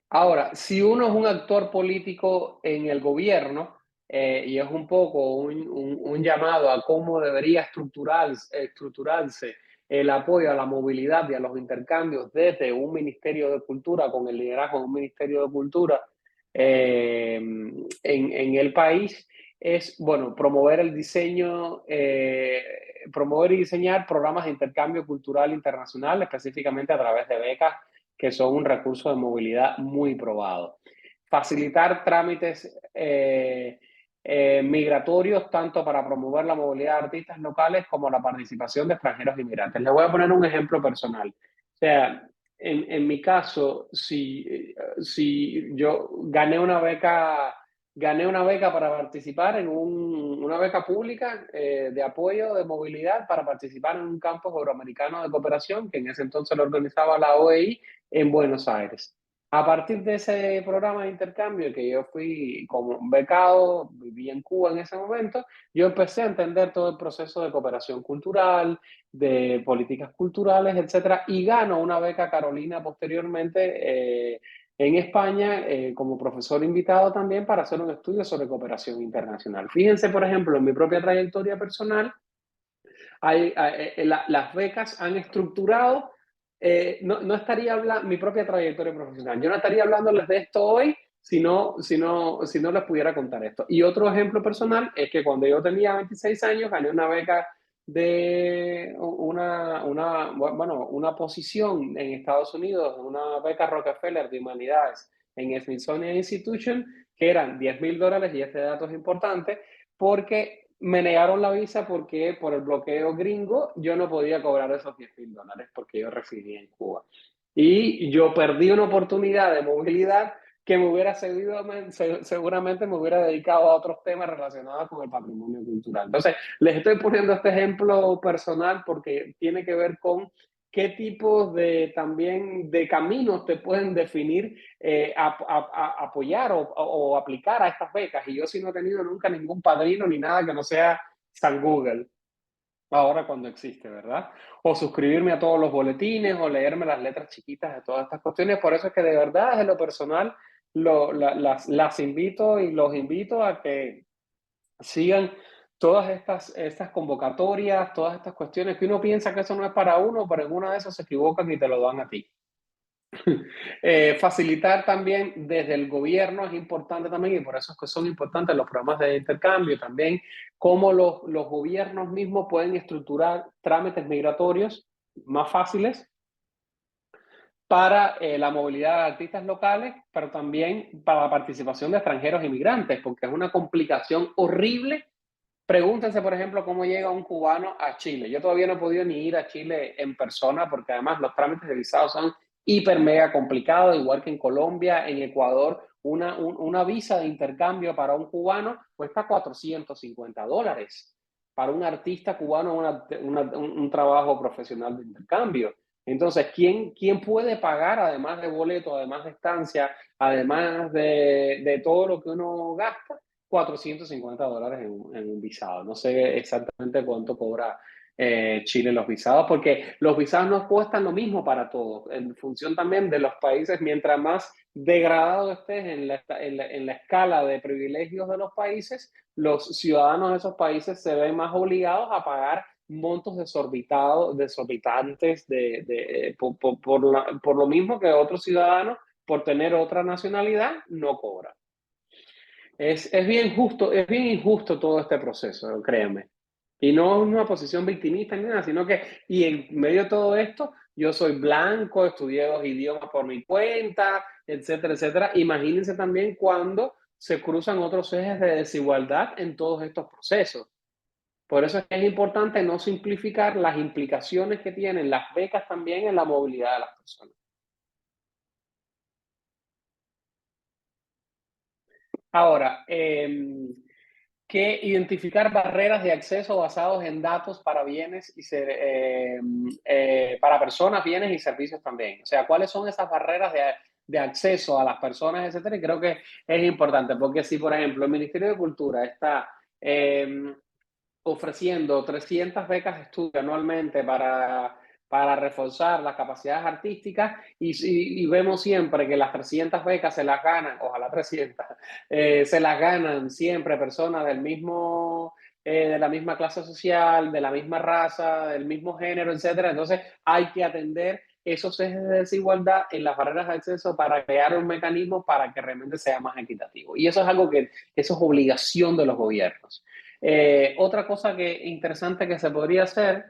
Ahora, si uno es un actor político en el gobierno, y es un poco un llamado a cómo debería estructurarse el apoyo a la movilidad y a los intercambios desde un Ministerio de Cultura, con el liderazgo de un Ministerio de Cultura en el país, es, bueno, promover el diseño, promover y diseñar programas de intercambio cultural internacional, específicamente a través de becas que son un recurso de movilidad muy probado. Facilitar trámites migratorios, tanto para promover la movilidad de artistas locales como la participación de extranjeros inmigrantes. Les voy a poner un ejemplo personal. O sea, en mi caso, si yo gané una beca para participar en una beca pública de apoyo de movilidad para participar en un campus euroamericano de cooperación, que en ese entonces lo organizaba la OEI en Buenos Aires. A partir de ese programa de intercambio, que yo fui como becado, viví en Cuba en ese momento, yo empecé a entender todo el proceso de cooperación cultural, de políticas culturales, etcétera, y gano una beca Carolina posteriormente en España como profesor invitado también para hacer un estudio sobre cooperación internacional. Fíjense, por ejemplo, en mi propia trayectoria personal, las becas han estructurado, no estaría hablando, mi propia trayectoria profesional, yo no estaría hablándoles de esto hoy si no les pudiera contar esto. Y otro ejemplo personal es que cuando yo tenía 26 años gané una beca de una posición en Estados Unidos, una beca Rockefeller de Humanidades en Smithsonian Institution, que eran $10,000, y este dato es importante, porque me negaron la visa porque por el bloqueo gringo yo no podía cobrar esos $10,000 porque yo residía en Cuba. Y yo perdí una oportunidad de movilidad que me hubiera servido, seguramente me hubiera dedicado a otros temas relacionados con el patrimonio cultural. Entonces, les estoy poniendo este ejemplo personal porque tiene que ver con qué tipos también de caminos te pueden definir apoyar o aplicar a estas becas. Y yo sí no he tenido nunca ningún padrino ni nada que no sea San Google, ahora cuando existe, ¿verdad? O suscribirme a todos los boletines o leerme las letras chiquitas de todas estas cuestiones. Por eso es que de verdad, desde lo personal, las invito y los invito a que sigan todas estas convocatorias, todas estas cuestiones que uno piensa que eso no es para uno, pero en una de esas se equivocan y te lo dan a ti. Facilitar también desde el gobierno es importante también, y por eso es que son importantes los programas de intercambio también, cómo los gobiernos mismos pueden estructurar trámites migratorios más fáciles para la movilidad de artistas locales, pero también para la participación de extranjeros inmigrantes, porque es una complicación horrible. Pregúntense, por ejemplo, cómo llega un cubano a Chile. Yo todavía no he podido ni ir a Chile en persona porque además los trámites de visado son hiper mega complicados, igual que en Colombia, en Ecuador. Una visa de intercambio para un cubano cuesta $450. Para un artista cubano, un trabajo profesional de intercambio. Entonces, ¿quién puede pagar, además de boleto, además de estancia, además de todo lo que uno gasta? $450 en un visado. No sé exactamente cuánto cobra Chile los visados, porque los visados no cuestan lo mismo para todos, en función también de los países. Mientras más degradado estés en la escala de privilegios de los países, los ciudadanos de esos países se ven más obligados a pagar montos desorbitantes por lo mismo que otros ciudadanos, por tener otra nacionalidad, no cobran. Es bien injusto todo este proceso, créanme. Y no es una posición victimista ni nada, sino que, y en medio de todo esto, yo soy blanco, estudié 2 idiomas por mi cuenta, etcétera, etcétera. Imagínense también cuando se cruzan otros ejes de desigualdad en todos estos procesos. Por eso es que es importante no simplificar las implicaciones que tienen las becas también en la movilidad de las personas. Ahora, que identificar barreras de acceso basados en datos para bienes para personas, bienes y servicios también. O sea, ¿cuáles son esas barreras de acceso a las personas, etcétera? Y creo que es importante, porque si, por ejemplo, el Ministerio de Cultura está ofreciendo 300 becas de estudio anualmente para reforzar las capacidades artísticas y vemos siempre que las 300 becas se las ganan, ojalá 300, se las ganan siempre personas del mismo, de la misma clase social, de la misma raza, del mismo género, etcétera. Entonces hay que atender esos ejes de desigualdad en las barreras de acceso para crear un mecanismo para que realmente sea más equitativo. Y eso es algo que eso es obligación de los gobiernos. Otra cosa interesante que se podría hacer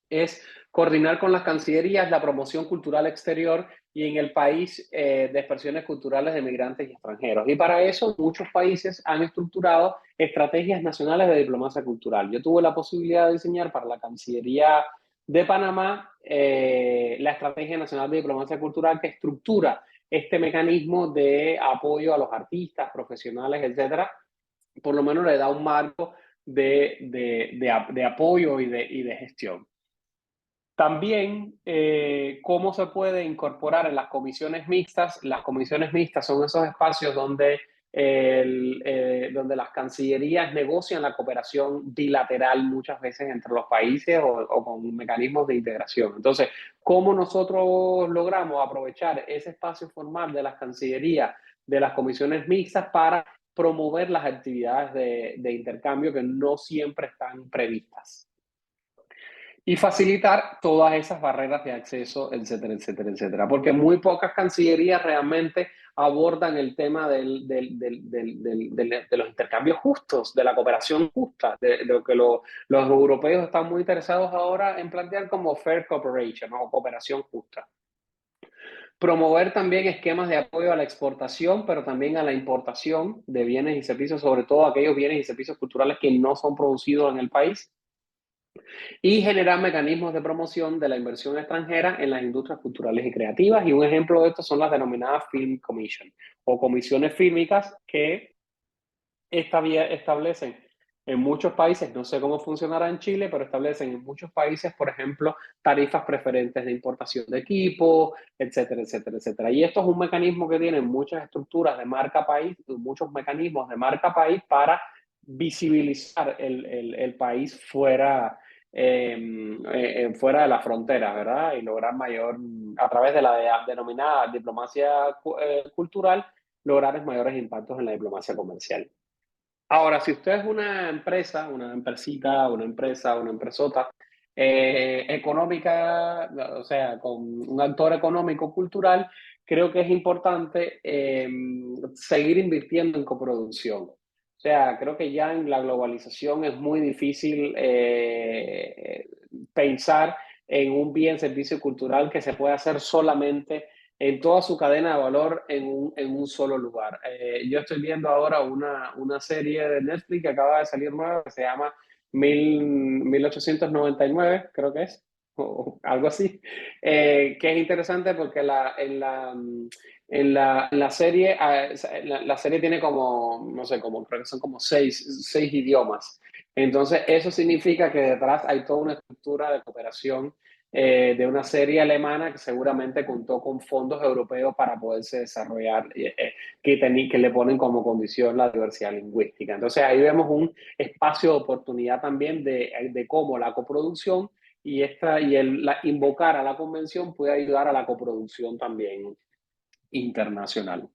es coordinar con las cancillerías la promoción cultural exterior y en el país de expresiones culturales de migrantes y extranjeros. Y para eso muchos países han estructurado estrategias nacionales de diplomacia cultural. Yo tuve la posibilidad de diseñar para la Cancillería de Panamá la Estrategia Nacional de Diplomacia Cultural que estructura este mecanismo de apoyo a los artistas, profesionales, etcétera. Por lo menos le da un marco de apoyo y de gestión. También, cómo se puede incorporar en las comisiones mixtas. Las comisiones mixtas son esos espacios donde, donde las cancillerías negocian la cooperación bilateral muchas veces entre los países o con mecanismos de integración. Entonces, ¿cómo nosotros logramos aprovechar ese espacio formal de las cancillerías, de las comisiones mixtas para promover las actividades de intercambio que no siempre están previstas? Y facilitar todas esas barreras de acceso, etcétera, etcétera, etcétera. Porque muy pocas cancillerías realmente abordan el tema de los intercambios justos, de la cooperación justa, de lo que los europeos están muy interesados ahora en plantear como fair cooperation, o cooperación justa. Promover también esquemas de apoyo a la exportación, pero también a la importación de bienes y servicios, sobre todo aquellos bienes y servicios culturales que no son producidos en el país. Y generar mecanismos de promoción de la inversión extranjera en las industrias culturales y creativas. Y un ejemplo de esto son las denominadas Film Commission o comisiones fílmicas que establecen en muchos países, no sé cómo funcionará en Chile, pero establecen en muchos países, por ejemplo, tarifas preferentes de importación de equipo, etcétera, etcétera, etcétera. Y esto es un mecanismo que tienen muchas estructuras de marca país, muchos mecanismos de marca país para visibilizar el país fuera, fuera de las fronteras, ¿verdad? Y lograr mayor, a través de la denominada diplomacia cultural, lograr mayores impactos en la diplomacia comercial. Ahora, si usted es una empresa, una empresita, una empresa, una empresota económica, o sea, con un actor económico cultural, creo que es importante seguir invirtiendo en coproducción. O sea, creo que ya en la globalización es muy difícil pensar en un bien servicio cultural que se pueda hacer solamente en toda su cadena de valor en un solo lugar. Yo estoy viendo ahora una serie de Netflix que acaba de salir nueva que se llama 1899, creo que es, o algo así, que es interesante porque en la serie, la serie tiene como, no sé, como, creo que son como seis idiomas. Entonces, eso significa que detrás hay toda una estructura de cooperación de una serie alemana que seguramente contó con fondos europeos para poderse desarrollar, que le ponen como condición la diversidad lingüística. Entonces ahí vemos un espacio de oportunidad también de cómo la coproducción invocar a la convención puede ayudar a la coproducción también internacional.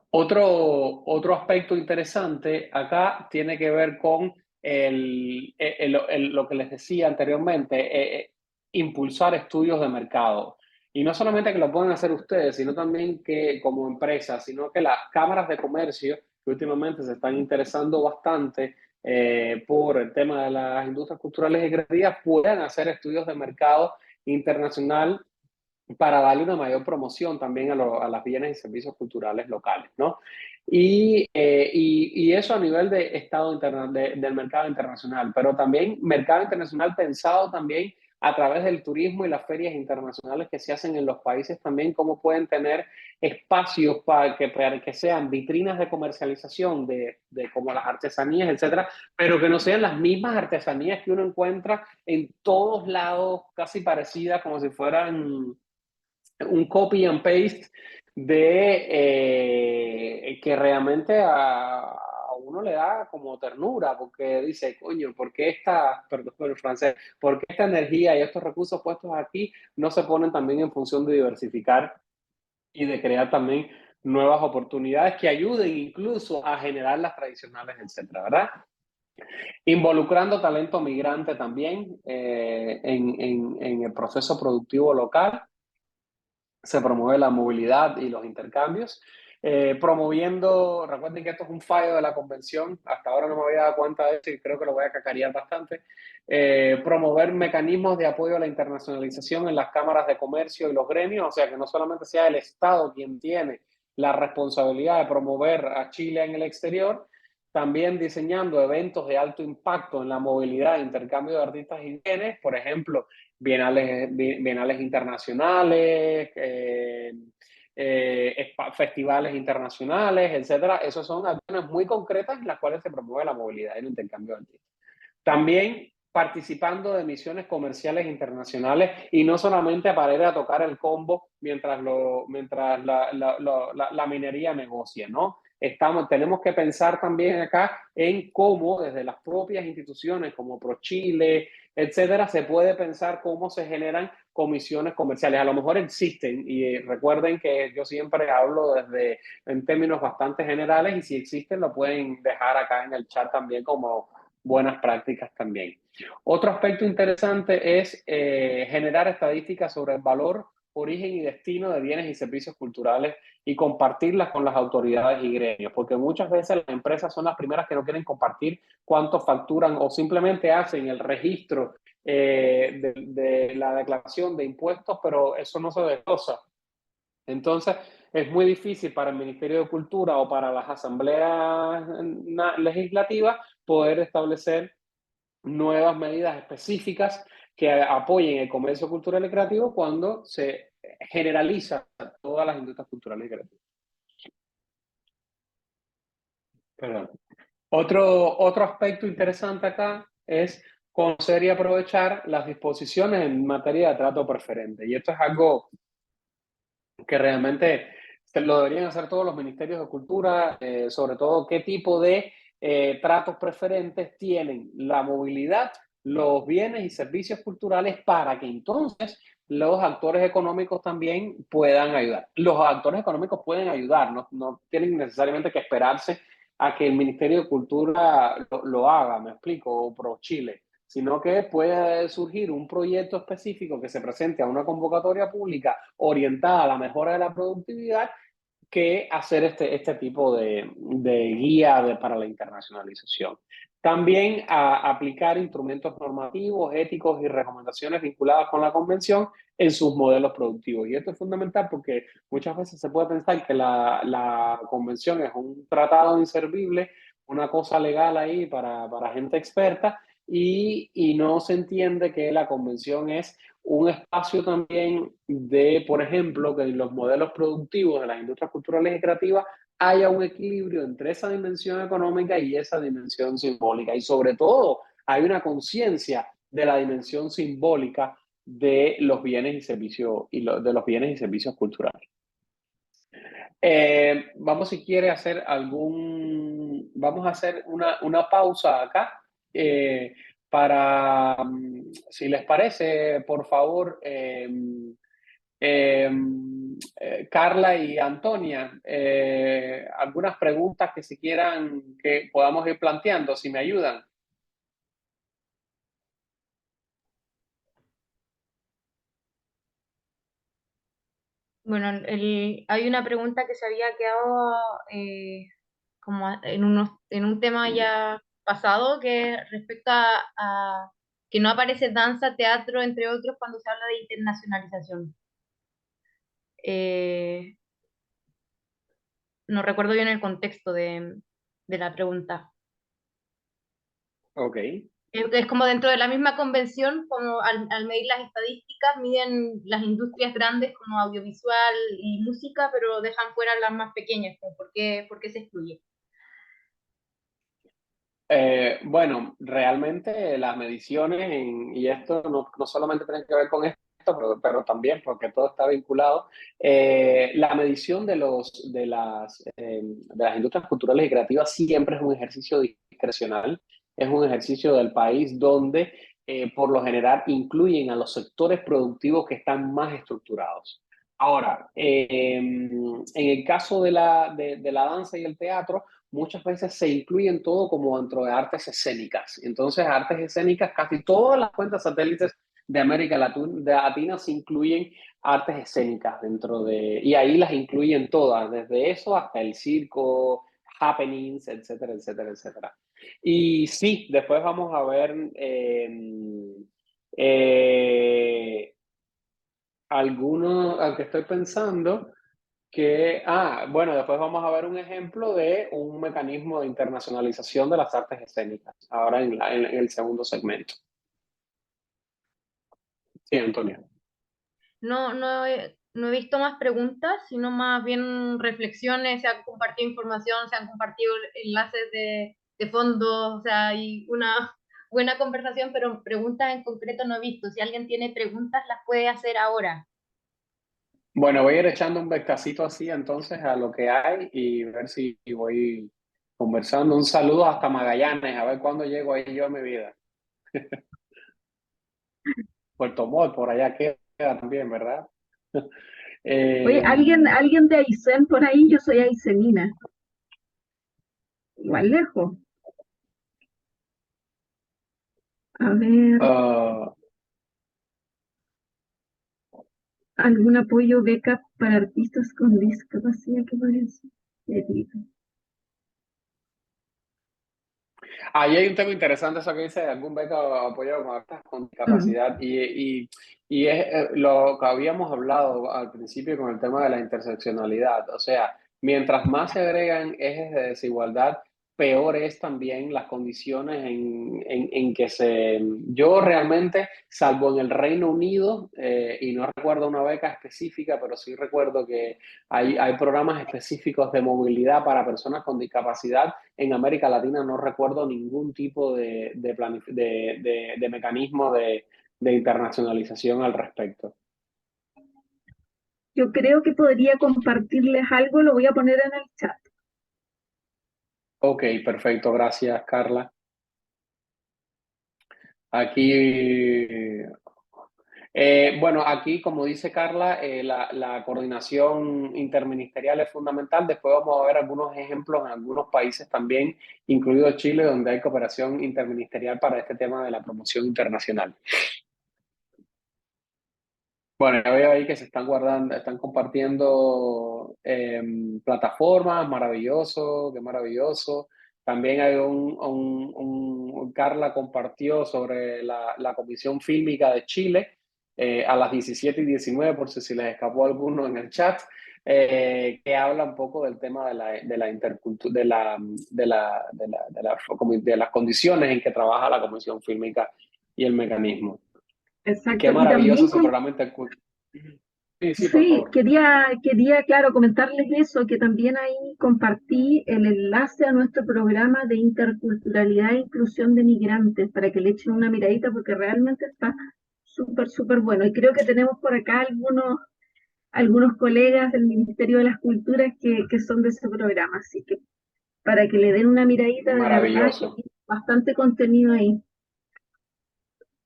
Otro aspecto interesante acá tiene que ver con lo que les decía anteriormente, impulsar estudios de mercado. Y no solamente que lo puedan hacer ustedes, sino también que como empresas, sino que las cámaras de comercio, que últimamente se están interesando bastante por el tema de las industrias culturales y creativas, puedan hacer estudios de mercado internacional para darle una mayor promoción también a las bienes y servicios culturales locales, ¿no? Y eso a nivel de estado del mercado internacional, pero también mercado internacional pensado también a través del turismo y las ferias internacionales que se hacen en los países también, cómo pueden tener espacios para que sean vitrinas de comercialización de como las artesanías, etcétera, pero que no sean las mismas artesanías que uno encuentra en todos lados, casi parecidas, como si fueran un copy and paste de que realmente a uno le da como ternura, porque dice, coño, ¿por qué esta, perdón por el francés, por qué esta energía y estos recursos puestos aquí no se ponen también en función de diversificar y de crear también nuevas oportunidades que ayuden incluso a generar las tradicionales, etcétera, ¿verdad? Involucrando talento migrante también en el proceso productivo local, se promueve la movilidad y los intercambios, promoviendo, recuerden que esto es un fallo de la convención, hasta ahora no me había dado cuenta de eso y creo que lo voy a cacarear bastante, promover mecanismos de apoyo a la internacionalización en las cámaras de comercio y los gremios, o sea, que no solamente sea el Estado quien tiene la responsabilidad de promover a Chile en el exterior, también diseñando eventos de alto impacto en la movilidad e intercambio de artistas y bienes, por ejemplo, bienales internacionales, festivales internacionales, etcétera. Esas son acciones muy concretas en las cuales se promueve la movilidad y el intercambio de artistas. También participando de misiones comerciales internacionales y no solamente para ir a tocar el combo mientras la minería negocia, ¿no? Tenemos que pensar también acá en cómo desde las propias instituciones como ProChile, etcétera, se puede pensar cómo se generan comisiones comerciales. A lo mejor existen y recuerden que yo siempre hablo desde en términos bastante generales y si existen lo pueden dejar acá en el chat también como buenas prácticas también. Otro aspecto interesante es generar estadísticas sobre el valor, origen y destino de bienes y servicios culturales y compartirlas con las autoridades y gremios, porque muchas veces las empresas son las primeras que no quieren compartir cuánto facturan o simplemente hacen el registro de la declaración de impuestos, pero eso no se desglosa. Entonces, es muy difícil para el Ministerio de Cultura o para las asambleas legislativas poder establecer nuevas medidas específicas que apoyen el comercio cultural y creativo cuando se generaliza todas las industrias culturales y creativas. Perdón. Otro aspecto interesante acá es conocer y aprovechar las disposiciones en materia de trato preferente. Y esto es algo que realmente lo deberían hacer todos los ministerios de cultura, sobre todo qué tipo de tratos preferentes tienen la movilidad, los bienes y servicios culturales para que entonces los actores económicos también puedan ayudar. Los actores económicos pueden ayudar, no tienen necesariamente que esperarse a que el Ministerio de Cultura lo haga, me explico, o ProChile, sino que puede surgir un proyecto específico que se presente a una convocatoria pública orientada a la mejora de la productividad que hacer este tipo de guía para la internacionalización. También a aplicar instrumentos normativos, éticos y recomendaciones vinculadas con la convención en sus modelos productivos. Y esto es fundamental porque muchas veces se puede pensar que la convención es un tratado inservible, una cosa legal ahí para gente experta, y no se entiende que la convención es un espacio también de, por ejemplo, que en los modelos productivos de las industrias culturales y creativas haya un equilibrio entre esa dimensión económica y esa dimensión simbólica. Y sobre todo, hay una conciencia de la dimensión simbólica de los bienes y servicios, de los bienes y servicios culturales. Vamos, si quiere, vamos a hacer una pausa acá para, si les parece, por favor, Carla y Antonia, algunas preguntas que si quieran que podamos ir planteando, si me ayudan. Bueno, hay una pregunta que se había quedado como en un tema ya pasado que respecta a que no aparece danza, teatro, entre otros, cuando se habla de internacionalización. Eh, no recuerdo bien el contexto de la pregunta. Ok. Es como dentro de la misma convención, como al medir las estadísticas, miden las industrias grandes como audiovisual y música, pero dejan fuera las más pequeñas. ¿Por qué se excluye? Bueno, realmente las mediciones, y esto no solamente tiene que ver con esto, pero también porque todo está vinculado. La medición de las industrias culturales y creativas siempre es un ejercicio discrecional, es un ejercicio del país donde por lo general incluyen a los sectores productivos que están más estructurados. Ahora, en el caso de la danza y el teatro, muchas veces se incluyen todo como dentro de artes escénicas. Entonces, artes escénicas, casi todas las cuentas satélites de América Latina se incluyen artes escénicas dentro de, y ahí las incluyen todas, desde eso hasta el circo, happenings, etcétera, etcétera, etcétera. Y sí, después vamos a ver eh, algunos, aunque estoy pensando bueno, después vamos a ver un ejemplo de un mecanismo de internacionalización de las artes escénicas, ahora en el segundo segmento. Sí, Antonio. No he visto más preguntas, sino más bien reflexiones, se han compartido información, se han compartido enlaces de fondo, o sea, hay una buena conversación, pero preguntas en concreto no he visto. Si alguien tiene preguntas, las puede hacer ahora. Bueno, voy a ir echando un vistacito así entonces a lo que hay y ver si voy conversando. Un saludo hasta Magallanes, a ver cuándo llego ahí yo a mi vida. Puerto Montt, por allá queda también, ¿verdad? Oye, Eh, ¿alguien de Aysén por ahí? Yo soy aysenina. Igual lejos. A ver, ah, ¿algún apoyo, beca para artistas con discapacidad? ¿Qué parece? Ahí hay un tema interesante, eso que dice, algún beca o apoyo con artistas con Mm. discapacidad y es lo que habíamos hablado al principio con el tema de la interseccionalidad. O sea, mientras más se agregan ejes de desigualdad, peor es también las condiciones en que se... Yo realmente, salvo en el Reino Unido, y no recuerdo una beca específica, pero sí recuerdo que hay programas específicos de movilidad para personas con discapacidad. En América Latina no recuerdo ningún tipo de mecanismo de internacionalización al respecto. Yo creo que podría compartirles algo, lo voy a poner en el chat. Ok, perfecto, gracias Carla. Aquí, bueno, aquí como dice Carla, la coordinación interministerial es fundamental. Después vamos a ver algunos ejemplos en algunos países también, incluido Chile, donde hay cooperación interministerial para este tema de la promoción internacional. Bueno, ya veo ahí que se están guardando, están compartiendo plataformas, maravilloso, qué maravilloso. También hay Carla compartió sobre la Comisión Fílmica de Chile a las 17:19, por si les escapó alguno en el chat, que habla un poco del tema de la intercultura, de las condiciones en que trabaja la Comisión Fílmica y el mecanismo. Qué Exacto. Y maravilloso también ese programa intercultural. Sí, sí, por sí, favor. quería, claro, comentarles eso, que también ahí compartí el enlace a nuestro programa de interculturalidad e inclusión de migrantes para que le echen una miradita porque realmente está súper, súper bueno. Y creo que tenemos por acá algunos colegas del Ministerio de las Culturas que son de ese programa, así que para que le den una miradita, de verdad que Maravilloso. hay bastante contenido ahí.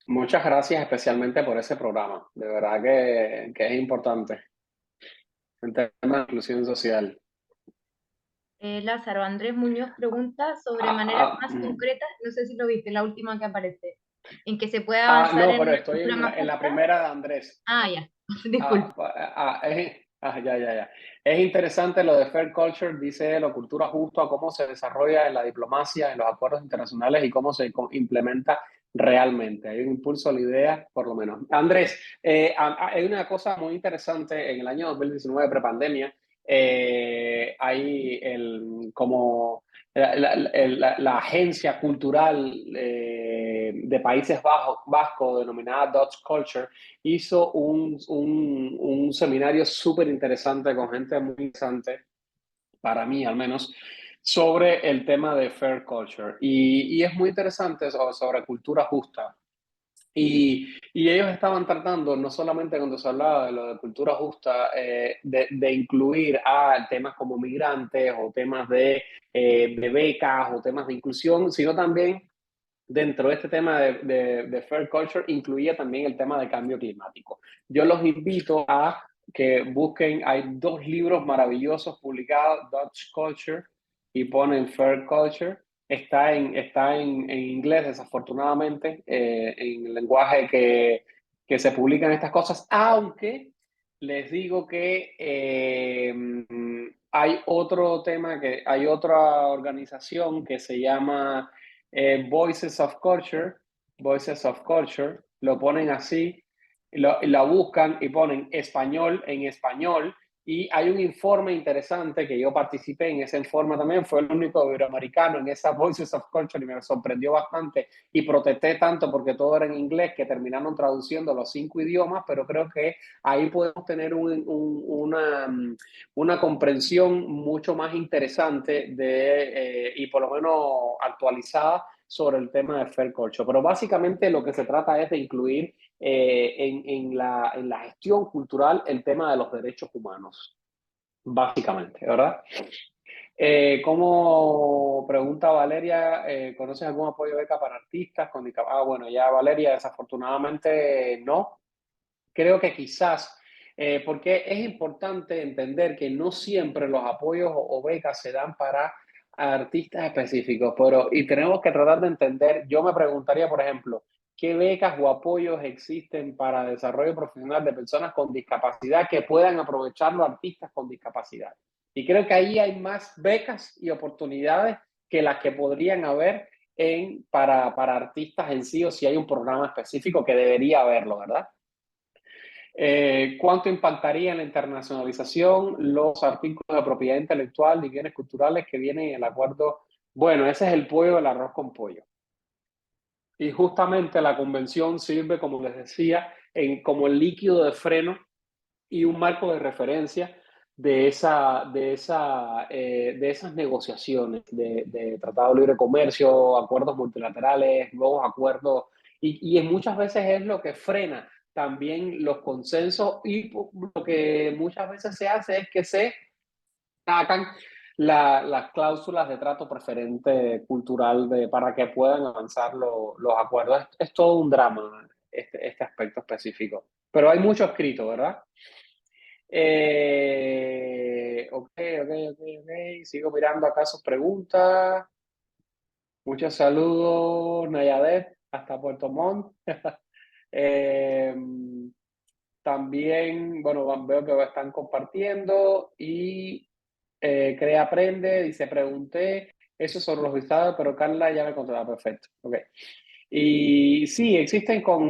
Muchas gracias especialmente por ese programa. De verdad que es importante en temas de inclusión social. Lázaro, Andrés Muñoz pregunta sobre Ah, maneras ah, más mm. concretas, no sé si lo viste, la última que aparece, en que se puede avanzar No, en pero una estoy cultura más en la justa. primera de Andrés. Ah, ya, disculpe. Ya. Es interesante lo de Fair Culture, dice la cultura justa, cómo se desarrolla en la diplomacia, en los acuerdos internacionales y cómo se implementa realmente. Hay un impulso a la idea, por lo menos. Andrés, hay una cosa muy interesante en el año 2019, prepandemia, hay como la agencia cultural de Países Bajos, Vasco, denominada Dutch Culture, hizo un seminario súper interesante con gente muy interesante, para mí al menos, sobre el tema de Fair Culture. Y es muy interesante sobre cultura justa. Y ellos estaban tratando, no solamente cuando se hablaba de lo de cultura justa, de incluir a temas como migrantes o temas de becas o temas de inclusión, sino también dentro de este tema de Fair Culture incluía también el tema de cambio climático. Yo los invito a que busquen, hay 2 libros maravillosos publicados, Dutch Culture y ponen Fair Culture. Está en inglés, desafortunadamente, en el lenguaje que se publican estas cosas, aunque les digo que hay otro tema, que hay otra organización que se llama Voices of Culture, Voices of Culture, lo ponen así, la buscan y ponen español en español, y hay un informe interesante que yo participé en ese informe también, fue el único iberoamericano en esa Voices of Culture y me sorprendió bastante y protesté tanto porque todo era en inglés que terminaron traduciendo los 5 idiomas, pero creo que ahí podemos tener una comprensión mucho más interesante y por lo menos actualizada sobre el tema de Fair Culture. Pero básicamente lo que se trata es de incluir en la gestión cultural el tema de los derechos humanos, básicamente, ¿verdad? Como pregunta Valeria, ¿conoces algún apoyo de beca para artistas con discapacidad? Bueno, ya Valeria, desafortunadamente no. Creo que quizás, porque es importante entender que no siempre los apoyos o becas se dan para artistas específicos, y tenemos que tratar de entender, yo me preguntaría, por ejemplo, ¿qué becas o apoyos existen para desarrollo profesional de personas con discapacidad que puedan aprovechar los artistas con discapacidad? Y creo que ahí hay más becas y oportunidades que las que podrían haber para artistas en sí, o si hay un programa específico que debería haberlo, ¿verdad? ¿Cuánto impactaría en la internacionalización los artículos de propiedad intelectual y bienes culturales que vienen en el acuerdo? Bueno, ese es el pollo del arroz con pollo. Y justamente la convención sirve, como les decía, como el líquido de freno y un marco de referencia de esas negociaciones de tratado de libre comercio, acuerdos multilaterales, nuevos acuerdos, y muchas veces es lo que frena también los consensos, y lo que muchas veces se hace es que se sacan las cláusulas de trato preferente cultural para que puedan avanzar los acuerdos. Es todo un drama este aspecto específico, pero hay mucho escrito, ¿verdad? Ok. Sigo mirando acá sus preguntas. Muchos saludos, Nayadet, hasta Puerto Montt. Eh, También, bueno, veo que están compartiendo y Crea Aprende, dice, pregunté eso sobre los visados, pero Carla ya me contó. Perfecto. Ok. Y sí,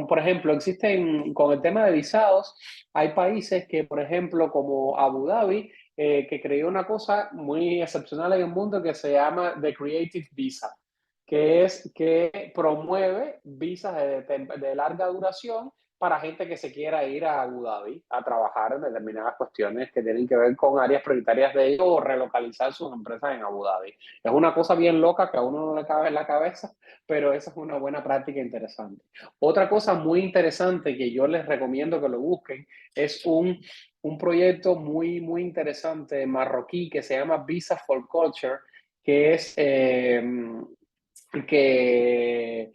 por ejemplo, existen con el tema de visados, hay países que, por ejemplo, como Abu Dhabi, que creó una cosa muy excepcional en el mundo que se llama The Creative Visa, que es que promueve visas de larga duración para gente que se quiera ir a Abu Dhabi a trabajar en determinadas cuestiones que tienen que ver con áreas prioritarias de ellos o relocalizar sus empresas en Abu Dhabi. Es una cosa bien loca que a uno no le cabe en la cabeza, pero esa es una buena práctica interesante. Otra cosa muy interesante que yo les recomiendo que lo busquen es un proyecto muy, muy interesante marroquí que se llama Visa for Culture, que es que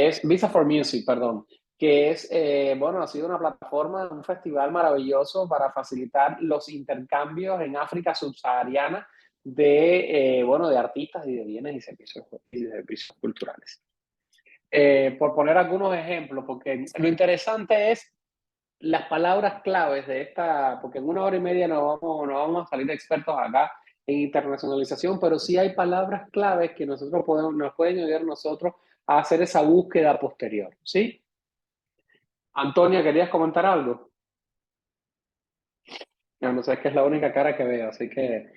es Visa for Music, perdón, que es, bueno, ha sido una plataforma, un festival maravilloso para facilitar los intercambios en África subsahariana bueno, de artistas y de bienes y servicios culturales. Por poner algunos ejemplos, porque lo interesante es las palabras claves de porque en 1 hora y media no vamos a salir expertos acá en internacionalización, pero sí hay palabras claves que nos pueden ayudar nosotros a hacer esa búsqueda posterior, ¿sí? Antonia, ¿querías comentar algo? No sé, es que es la única cara que veo, así que...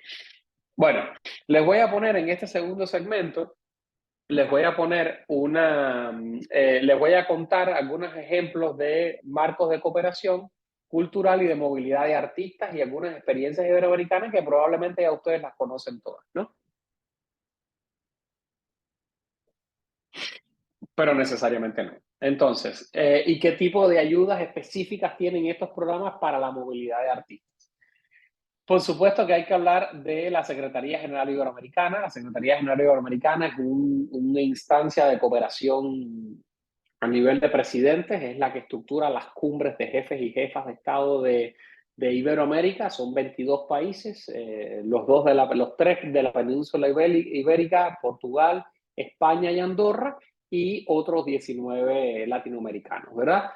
Bueno, les voy a poner en este segundo segmento, les voy a les voy a contar algunos ejemplos de marcos de cooperación cultural y de movilidad de artistas y algunas experiencias iberoamericanas que probablemente ya ustedes las conocen todas, ¿no? pero necesariamente no. Entonces, ¿y qué tipo de ayudas específicas tienen estos programas para la movilidad de artistas? Por supuesto que hay que hablar de la Secretaría General Iberoamericana. La Secretaría General Iberoamericana es una instancia de cooperación a nivel de presidentes, es la que estructura las cumbres de jefes y jefas de Estado de Iberoamérica. Son 22 países, los tres de la península ibérica, Portugal, España y Andorra, y otros 19 latinoamericanos, ¿verdad?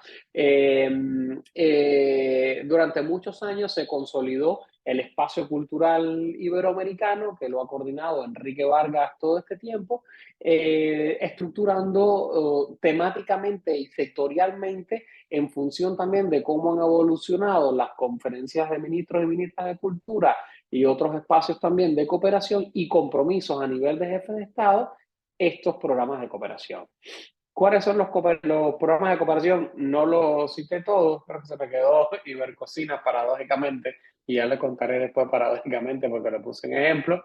Durante muchos años se consolidó el espacio cultural iberoamericano, que lo ha coordinado Enrique Vargas todo este tiempo, estructurando temáticamente y sectorialmente en función también de cómo han evolucionado las conferencias de ministros y ministras de cultura y otros espacios también de cooperación y compromisos a nivel de jefe de Estado, estos programas de cooperación. ¿Cuáles son los programas de cooperación? No los cité todos, creo que se me quedó Ibercocina paradójicamente, y ya le contaré después paradójicamente porque lo puse en ejemplo.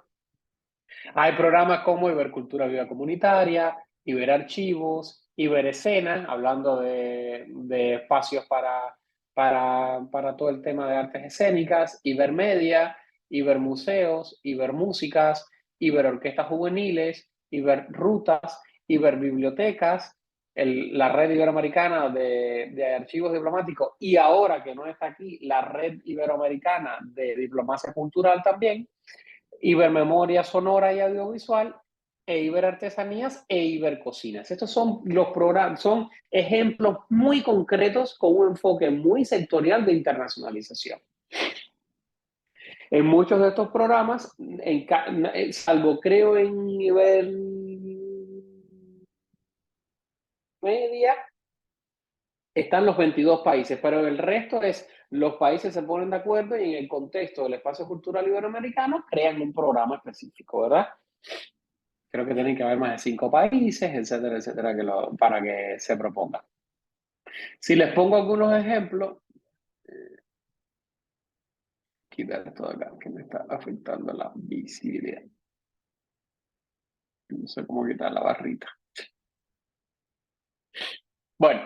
Hay programas como Ibercultura Viva Comunitaria, Iberarchivos, Iberescena, hablando de espacios para todo el tema de artes escénicas, Ibermedia, Ibermuseos, Ibermúsicas, Iberorquestas juveniles, Iberrutas, Iberbibliotecas, la red iberoamericana de archivos diplomáticos y ahora que no está aquí, la red iberoamericana de diplomacia cultural también, Ibermemoria sonora y audiovisual, e Iberartesanías e Ibercocinas. Estos son los programas, son ejemplos muy concretos con un enfoque muy sectorial de internacionalización. En muchos de estos programas, salvo creo en Ibermedia, están los 22 países, pero el resto es, los países se ponen de acuerdo y en el contexto del espacio cultural iberoamericano crean un programa específico, ¿verdad? Creo que tienen que haber más de 5 países, etcétera, etcétera, para que se proponga. Si les pongo algunos ejemplos, quitar esto de acá que me está afectando la visibilidad. No sé cómo quitar la barrita. Bueno,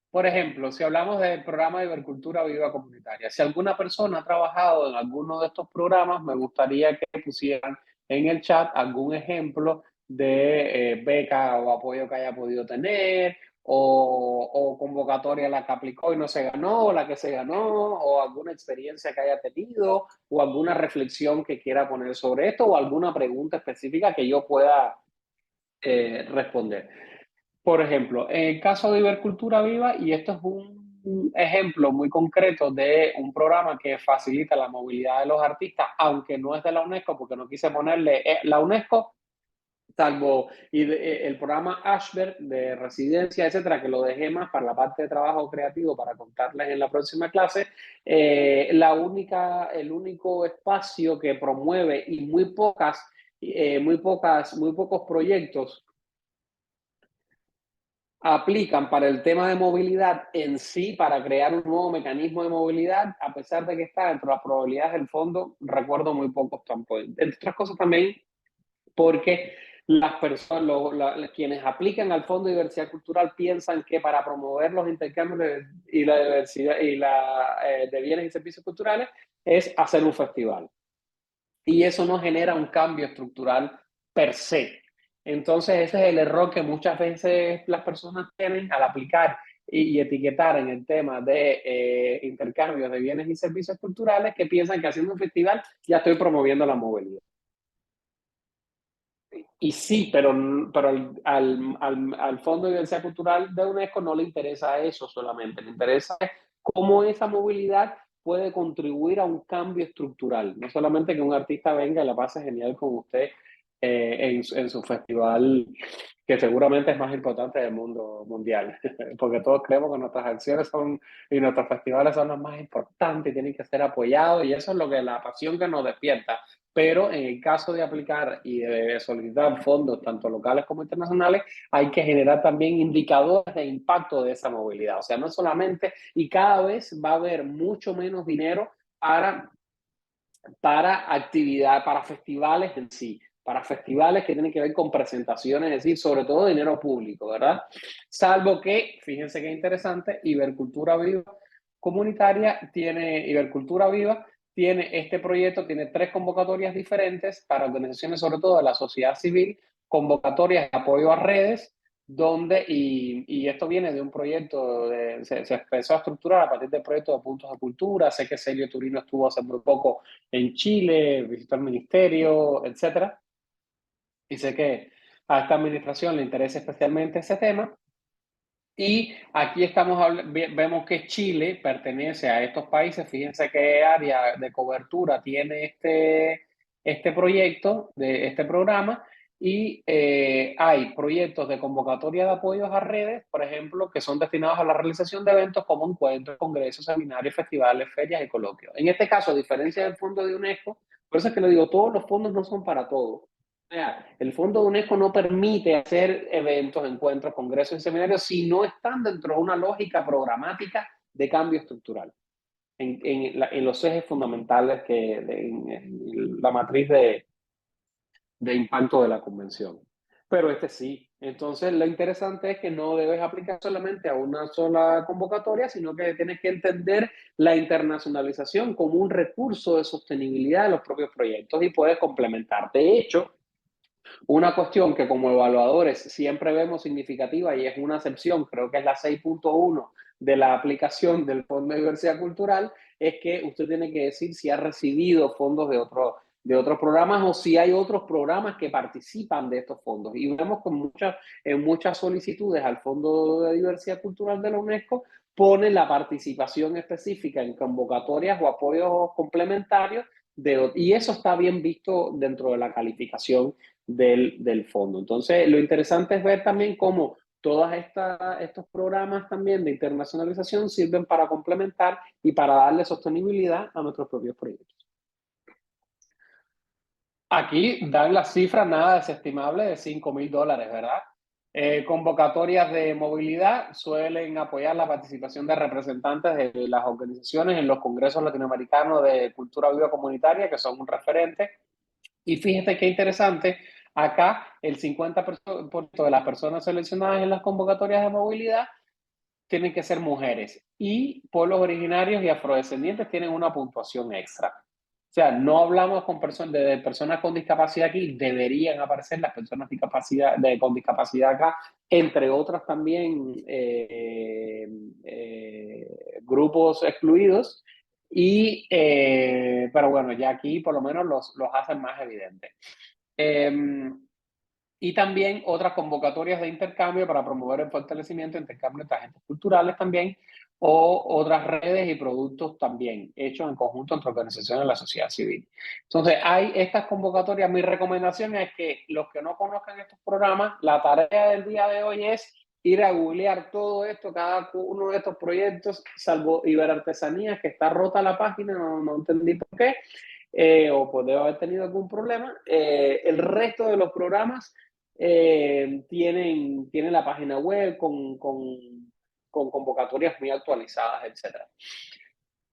por ejemplo, si hablamos del programa de Ibercultura Viva Comunitaria, si alguna persona ha trabajado en alguno de estos programas, me gustaría que pusieran en el chat algún ejemplo de beca o apoyo que haya podido tener, o convocatoria a la que aplicó y no se ganó, o la que se ganó, o alguna experiencia que haya tenido, o alguna reflexión que quiera poner sobre esto, o alguna pregunta específica que yo pueda responder. Por ejemplo, en el caso de Ibercultura Viva, y esto es un ejemplo muy concreto de un programa que facilita la movilidad de los artistas, aunque no es de la UNESCO, porque no quise ponerle la UNESCO, salvo el programa Ashberg de residencia, etcétera, que lo dejé más para la parte de trabajo creativo para contarles en la próxima clase. El único espacio que promueve y muy pocos proyectos aplican para el tema de movilidad en sí, para crear un nuevo mecanismo de movilidad, a pesar de que está dentro de las probabilidades del fondo, recuerdo muy pocos tampoco. Entre otras cosas también porque las personas, quienes aplican al Fondo de Diversidad Cultural piensan que para promover los intercambios y la diversidad de bienes y servicios culturales es hacer un festival. Y eso no genera un cambio estructural per se. Entonces ese es el error que muchas veces las personas tienen al aplicar y etiquetar en el tema de intercambios de bienes y servicios culturales, que piensan que haciendo un festival ya estoy promoviendo la movilidad. Y sí, pero al Fondo de Diversidad Cultural de UNESCO no le interesa eso solamente, le interesa cómo esa movilidad puede contribuir a un cambio estructural, no solamente que un artista venga y la pase genial con usted en su festival, que seguramente es más importante del mundo mundial, porque todos creemos que nuestras acciones y nuestros festivales son los más importantes y tienen que ser apoyados, y eso es lo que la pasión que nos despierta. Pero en el caso de aplicar y de solicitar fondos, tanto locales como internacionales, hay que generar también indicadores de impacto de esa movilidad. O sea, no solamente, y cada vez va a haber mucho menos dinero para actividad, para festivales en sí, para festivales que tienen que ver con presentaciones, es decir, sobre todo dinero público, ¿verdad? Salvo que, fíjense qué interesante, Ibercultura Viva tiene este proyecto, tiene 3 convocatorias diferentes para organizaciones, sobre todo de la sociedad civil, convocatorias de apoyo a redes, donde, y esto viene de un proyecto, se empezó a estructurar a partir del proyecto de Puntos de Cultura. Sé que Celio Turino estuvo hace muy poco en Chile, visitó el ministerio, etcétera, y sé que a esta administración le interesa especialmente ese tema. Y aquí vemos que Chile pertenece a estos países. Fíjense qué área de cobertura tiene este proyecto, de este programa. Y hay proyectos de convocatoria de apoyos a redes, por ejemplo, que son destinados a la realización de eventos como encuentros, congresos, seminarios, festivales, ferias y coloquios. En este caso, a diferencia del fondo de UNESCO, por eso es que le digo, todos los fondos no son para todo. El Fondo de UNESCO no permite hacer eventos, encuentros, congresos y seminarios si no están dentro de una lógica programática de cambio estructural en los ejes fundamentales en la matriz de impacto de la convención. Pero este sí. Entonces, lo interesante es que no debes aplicar solamente a una sola convocatoria, sino que tienes que entender la internacionalización como un recurso de sostenibilidad de los propios proyectos y puedes complementar. De hecho, una cuestión que como evaluadores siempre vemos significativa y es una excepción, creo que es la 6.1 de la aplicación del Fondo de Diversidad Cultural, es que usted tiene que decir si ha recibido fondos de otros programas o si hay otros programas que participan de estos fondos. Y vemos que en muchas solicitudes al Fondo de Diversidad Cultural de la UNESCO pone la participación específica en convocatorias o apoyos complementarios y eso está bien visto dentro de la calificación del fondo. Entonces, lo interesante es ver también cómo todos estos programas también de internacionalización sirven para complementar y para darle sostenibilidad a nuestros propios proyectos. Aquí dan las cifras nada desestimables de $5.000, ¿verdad? Convocatorias de movilidad suelen apoyar la participación de representantes de las organizaciones en los congresos latinoamericanos de cultura viva comunitaria, que son un referente. Y fíjate qué interesante, acá el 50% de las personas seleccionadas en las convocatorias de movilidad tienen que ser mujeres y pueblos originarios y afrodescendientes tienen una puntuación extra. O sea, no hablamos de personas con discapacidad aquí, deberían aparecer las personas con discapacidad acá, entre otros también grupos excluidos. Pero bueno, ya aquí por lo menos los hacen más evidentes. Y también otras convocatorias de intercambio para promover el fortalecimiento de intercambio entre agentes culturales también, o otras redes y productos también hechos en conjunto entre organizaciones de la sociedad civil. Entonces, hay estas convocatorias. Mi recomendación es que los que no conozcan estos programas, la tarea del día de hoy es ir a googlear todo esto, cada uno de estos proyectos, salvo Iberartesanías, que está rota la página, no entendí por qué, o puede haber tenido algún problema. El resto de los programas tienen la página web con convocatorias muy actualizadas, etc.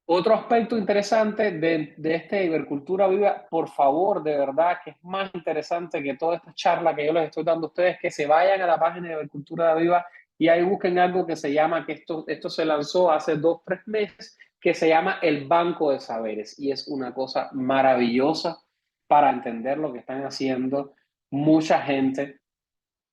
Otro aspecto interesante de este Ibercultura Viva, por favor, de verdad, que es más interesante que toda esta charla que yo les estoy dando a ustedes, que se vayan a la página de Ibercultura Viva y ahí busquen algo que se llama, que esto se lanzó hace 2 o 3 meses, que se llama el Banco de Saberes, y es una cosa maravillosa para entender lo que están haciendo mucha gente.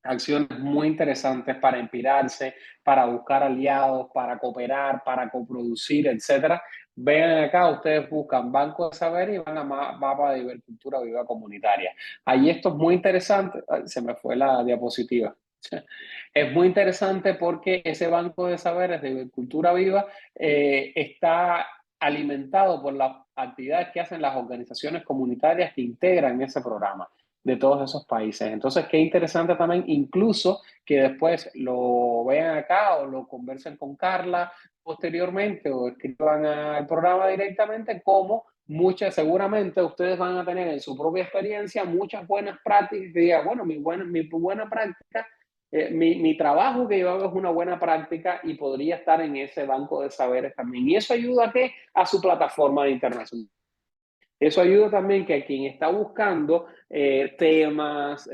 Acciones muy interesantes para inspirarse, para buscar aliados, para cooperar, para coproducir, etcétera. Vean acá, ustedes buscan Banco de Saber y van a Mapa de Ibercultura Viva Comunitaria. Ahí esto es muy interesante. Ay, se me fue la diapositiva. Es muy interesante porque ese Banco de Saberes de Ibercultura Viva está alimentado por las actividades que hacen las organizaciones comunitarias que integran ese programa de todos esos países. Entonces, qué interesante también, incluso que después lo vean acá o lo conversen con Carla posteriormente o escriban al programa directamente, como seguramente ustedes van a tener en su propia experiencia muchas buenas prácticas y digan, bueno, mi buena práctica, mi trabajo que yo hago es una buena práctica y podría estar en ese banco de saberes también. Y eso ayuda a su plataforma de internacional. Eso ayuda también que quien está buscando temas,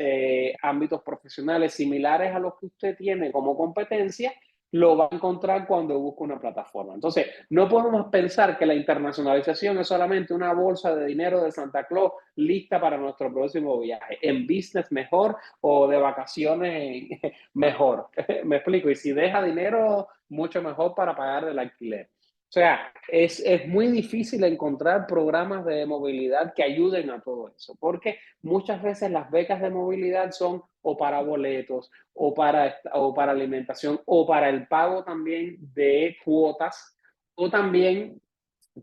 ámbitos profesionales similares a los que usted tiene como competencia, lo va a encontrar cuando busca una plataforma. Entonces, no podemos pensar que la internacionalización es solamente una bolsa de dinero de Santa Claus lista para nuestro próximo viaje. En business mejor o de vacaciones mejor. Me explico. Y si deja dinero, mucho mejor para pagar el alquiler. O sea, es muy difícil encontrar programas de movilidad que ayuden a todo eso, porque muchas veces las becas de movilidad son o para boletos, o para alimentación, o para el pago también de cuotas, o también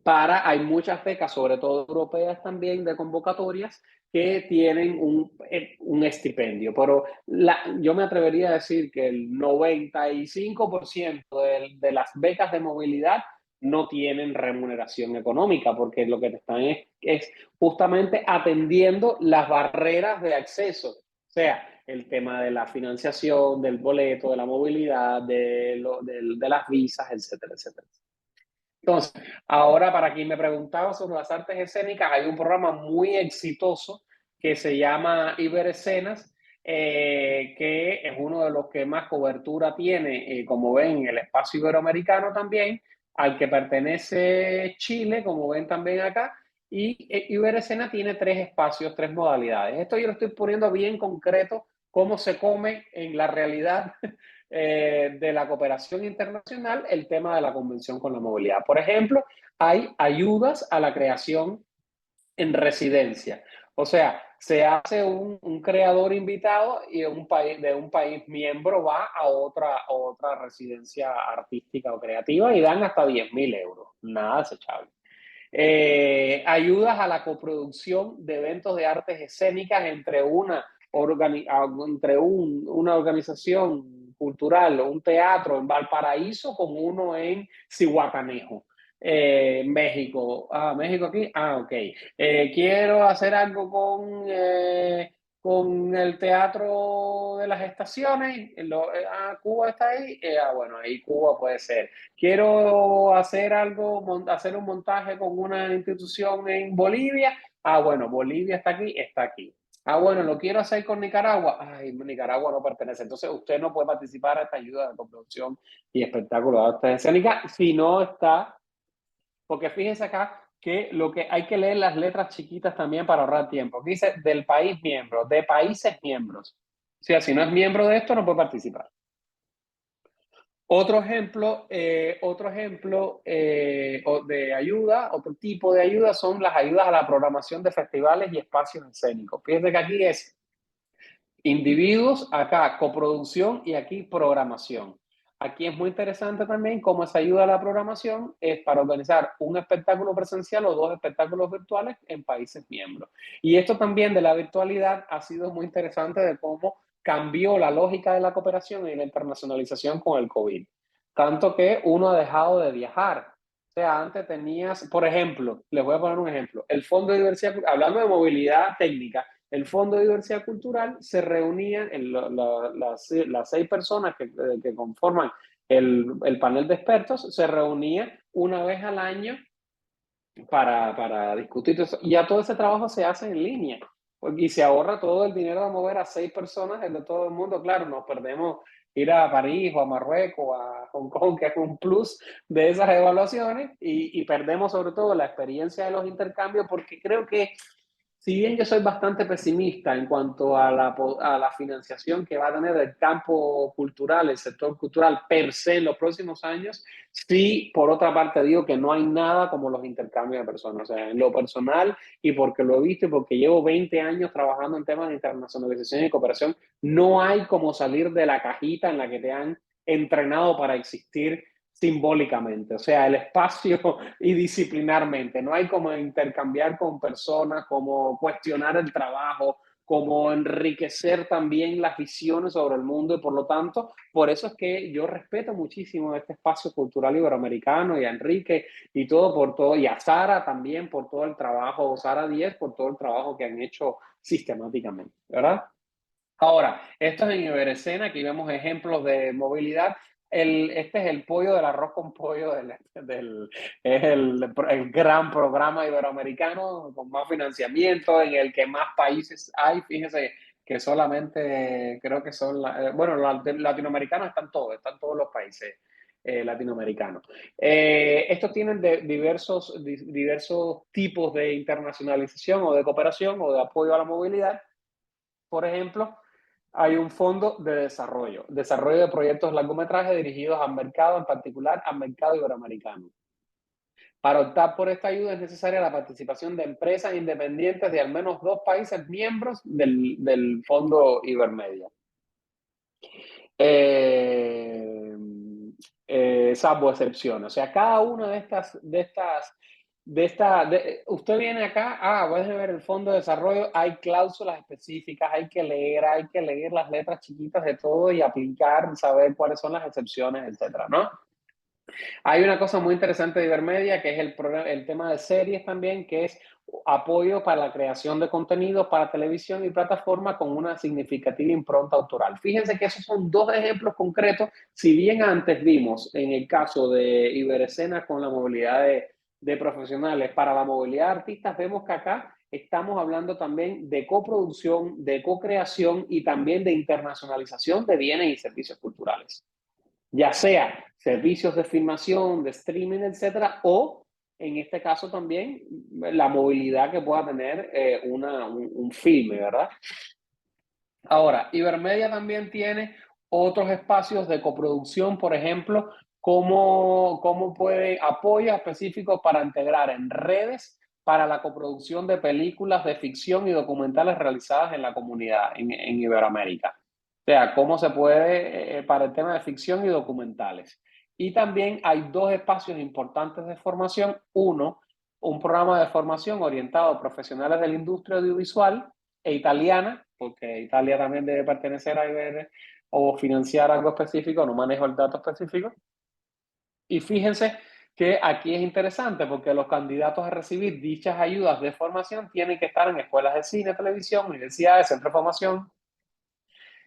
hay muchas becas, sobre todo europeas también, de convocatorias, que tienen un estipendio. Pero yo me atrevería a decir que el 95% de las becas de movilidad no tienen remuneración económica, porque lo que te están es justamente atendiendo las barreras de acceso. O sea, el tema de la financiación, del boleto, de la movilidad, de las visas, etcétera, etcétera. Entonces, ahora para quien me preguntaba sobre las artes escénicas, hay un programa muy exitoso que se llama Iberescenas, que es uno de los que más cobertura tiene, como ven, en el espacio iberoamericano también, al que pertenece Chile, como ven también acá, y Iberescena tiene 3 espacios, 3 modalidades. Esto yo lo estoy poniendo bien concreto, cómo se come en la realidad de la cooperación internacional el tema de la convención con la movilidad. Por ejemplo, hay ayudas a la creación en residencia. O sea, se hace un creador invitado y de un país miembro va a otra residencia artística o creativa y dan hasta 10.000 euros. Nada desechable. Ayudas a la coproducción de eventos de artes escénicas entre una organización cultural o un teatro en Valparaíso con uno en Zihuatanejo, México. México aquí. Ok. Quiero hacer algo con el Teatro de las Estaciones. Cuba está ahí. Bueno, ahí Cuba puede ser. Quiero hacer hacer un montaje con una institución en Bolivia. Bueno, Bolivia está aquí, está aquí. Bueno, lo quiero hacer con Nicaragua. Ay, Nicaragua no pertenece. Entonces, usted no puede participar en esta ayuda de coproducción y espectáculo de artes escénicas si no está. Porque fíjense acá que lo que hay que leer las letras chiquitas también para ahorrar tiempo. Aquí dice del país miembro, de países miembros. O sea, si no es miembro de esto, no puede participar. Otro ejemplo de ayuda, otro tipo de ayuda son las ayudas a la programación de festivales y espacios escénicos. Fíjense que aquí es individuos, acá coproducción y aquí programación. Aquí es muy interesante también cómo esa ayuda a la programación es para organizar un espectáculo presencial o 2 espectáculos virtuales en países miembros. Y esto también de la virtualidad ha sido muy interesante de cómo cambió la lógica de la cooperación y la internacionalización con el COVID. Tanto que uno ha dejado de viajar. O sea, antes tenías, por ejemplo, les voy a poner un ejemplo, el Fondo de Diversidad, hablando de movilidad técnica, el Fondo de Diversidad Cultural se reunían, las 6 personas que conforman el panel de expertos, se reunían una vez al año para discutir eso. Y ya todo ese trabajo se hace en línea y se ahorra todo el dinero de mover a 6 personas de todo el mundo. Claro, nos perdemos ir a París o a Marruecos o a Hong Kong, que es un plus de esas evaluaciones, y perdemos sobre todo la experiencia de los intercambios, porque creo que si bien yo soy bastante pesimista en cuanto a la financiación que va a tener el campo cultural, el sector cultural per se en los próximos años, sí, por otra parte digo que no hay nada como los intercambios de personas. O sea, en lo personal, y porque lo he visto y porque llevo 20 años trabajando en temas de internacionalización y cooperación, no hay como salir de la cajita en la que te han entrenado para existir simbólicamente, o sea, el espacio y disciplinarmente. No hay como intercambiar con personas, como cuestionar el trabajo, como enriquecer también las visiones sobre el mundo, y por lo tanto, por eso es que yo respeto muchísimo este espacio cultural iberoamericano y a Enrique y todo, y a Sara también por todo el trabajo, Sara Díez por todo el trabajo que han hecho sistemáticamente, ¿verdad? Ahora, esto es en Iberescena, aquí vemos ejemplos de movilidad. este es el pollo del arroz con pollo, es el gran programa iberoamericano con más financiamiento, en el que más países hay. Fíjense que solamente creo que son, bueno, los latinoamericanos están todos los países latinoamericanos. Estos tienen diversos tipos de internacionalización o de cooperación o de apoyo a la movilidad. Por ejemplo, hay un fondo de desarrollo de proyectos de largometraje dirigidos al mercado, en particular al mercado iberoamericano. Para optar por esta ayuda es necesaria la participación de empresas independientes de al menos 2 países miembros del Fondo Ibermedia. Salvo excepciones. O sea, cada una usted viene acá, voy a ver el fondo de desarrollo, hay cláusulas específicas, hay que leer las letras chiquitas de todo y aplicar, saber cuáles son las excepciones, etcétera, ¿no? Hay una cosa muy interesante de Ibermedia, que es el tema de series también, que es apoyo para la creación de contenidos para televisión y plataforma con una significativa impronta autoral. Fíjense que esos son 2 ejemplos concretos. Si bien antes vimos en el caso de Iberescena con la movilidad de profesionales, para la movilidad de artistas, vemos que acá estamos hablando también de coproducción, de co-creación y también de internacionalización de bienes y servicios culturales, ya sea servicios de filmación, de streaming, etcétera, o en este caso también la movilidad que pueda tener un filme, ¿verdad? Ahora, Ibermedia también tiene otros espacios de coproducción, por ejemplo, cómo puede apoyo específico para integrar en redes para la coproducción de películas de ficción y documentales realizadas en la comunidad en Iberoamérica. O sea, cómo se puede para el tema de ficción y documentales. Y también hay 2 espacios importantes de formación. Uno, un programa de formación orientado a profesionales de la industria audiovisual e italiana, porque Italia también debe pertenecer a IBR o financiar algo específico, no manejo el dato específico. Y fíjense que aquí es interesante porque los candidatos a recibir dichas ayudas de formación tienen que estar en escuelas de cine, televisión, universidades, centros de formación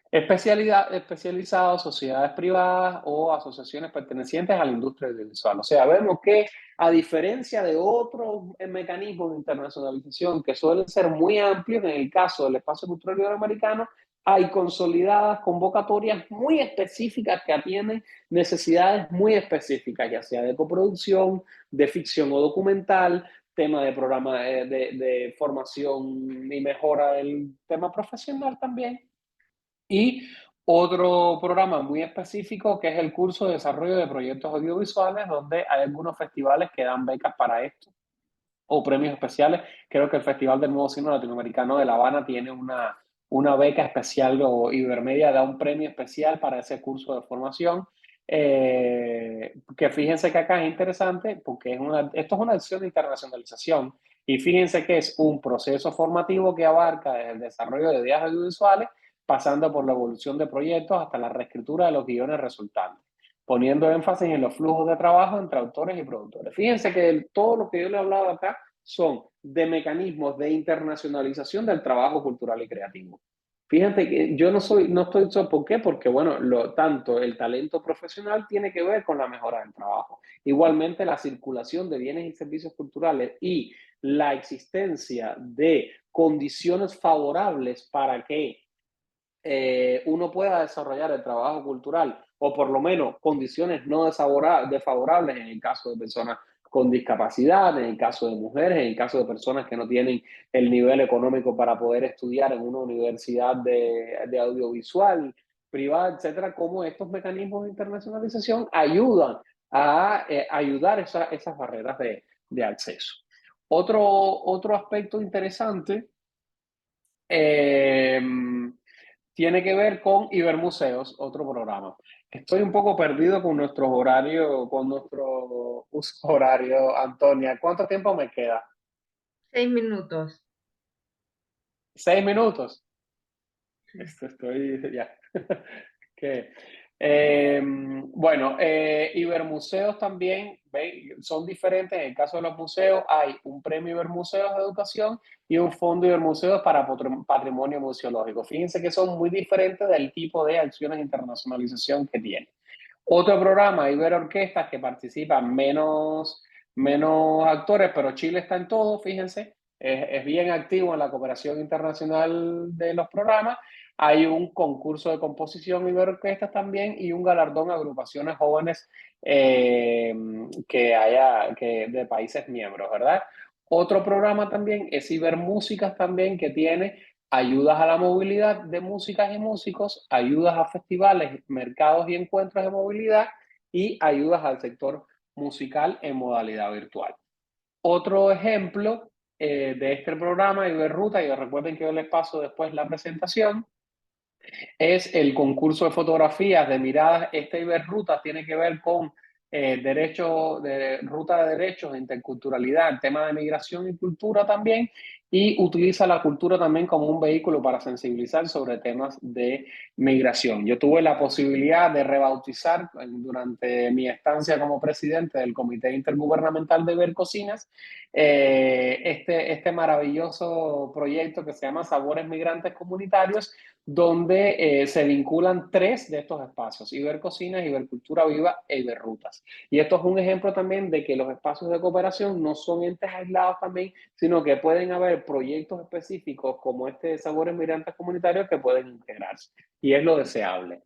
especializados, sociedades privadas o asociaciones pertenecientes a la industria audiovisual. O sea, vemos que a diferencia de otros mecanismos de internacionalización que suelen ser muy amplios, en el caso del espacio cultural iberoamericano, hay consolidadas convocatorias muy específicas que atienden necesidades muy específicas, ya sea de coproducción, de ficción o documental, tema de programa de formación y mejora del tema profesional también. Y otro programa muy específico que es el curso de desarrollo de proyectos audiovisuales, donde hay algunos festivales que dan becas para esto o premios especiales. Creo que el Festival del Nuevo Cine Latinoamericano de La Habana tiene una beca especial, o Ibermedia da un premio especial para ese curso de formación. Que fíjense que acá es interesante porque esto es una acción de internacionalización y fíjense que es un proceso formativo que abarca desde el desarrollo de ideas audiovisuales, pasando por la evolución de proyectos hasta la reescritura de los guiones resultantes, poniendo énfasis en los flujos de trabajo entre autores y productores. Fíjense que todo lo que yo le he hablado acá son de mecanismos de internacionalización del trabajo cultural y creativo. Fíjate que yo no estoy, ¿por qué? Porque, bueno, tanto el talento profesional tiene que ver con la mejora del trabajo. Igualmente, la circulación de bienes y servicios culturales y la existencia de condiciones favorables para que uno pueda desarrollar el trabajo cultural, o por lo menos condiciones no desfavorables en el caso de personas con discapacidad, en el caso de mujeres, en el caso de personas que no tienen el nivel económico para poder estudiar en una universidad de audiovisual privada, etcétera, cómo estos mecanismos de internacionalización ayudan a ayudar esas barreras de acceso. Otro aspecto interesante eh, tiene que ver con Ibermuseos, otro programa. Estoy un poco perdido con nuestro uso horario, Antonia. ¿Cuánto tiempo me queda? 6 minutos. 6 minutos. Estoy ya. ¿Qué? Bueno, Ibermuseos también son diferentes. En el caso de los museos, hay un premio Ibermuseos de Educación y un fondo Ibermuseos para patrimonio museológico. Fíjense que son muy diferentes del tipo de acciones de internacionalización que tienen. Otro programa, Iberorquestas, que participan menos actores, pero Chile está en todo, fíjense, es bien activo en la cooperación internacional de los programas. Hay un concurso de composición Iberorquestas también y un galardón a agrupaciones jóvenes de países miembros, ¿verdad? Otro programa también es Ibermúsicas también, que tiene ayudas a la movilidad de músicas y músicos, ayudas a festivales, mercados y encuentros de movilidad y ayudas al sector musical en modalidad virtual. Otro ejemplo de este programa, Iberruta, y recuerden que yo les paso después la presentación, es el concurso de fotografías de miradas. Este Iberruta tiene que ver con ruta de derechos, interculturalidad, el tema de migración y cultura también, y utiliza la cultura también como un vehículo para sensibilizar sobre temas de migración. Yo tuve la posibilidad de rebautizar durante mi estancia como presidente del Comité Intergubernamental de Ibercocinas este maravilloso proyecto que se llama Sabores Migrantes Comunitarios, donde se vinculan 3 de estos espacios: Ibercocinas, Ibercultura Viva e Iberrutas. Y esto es un ejemplo también de que los espacios de cooperación no son entes aislados también, sino que pueden haber proyectos específicos como este de Sabores Migrantes Comunitarios que pueden integrarse. Y es lo deseable.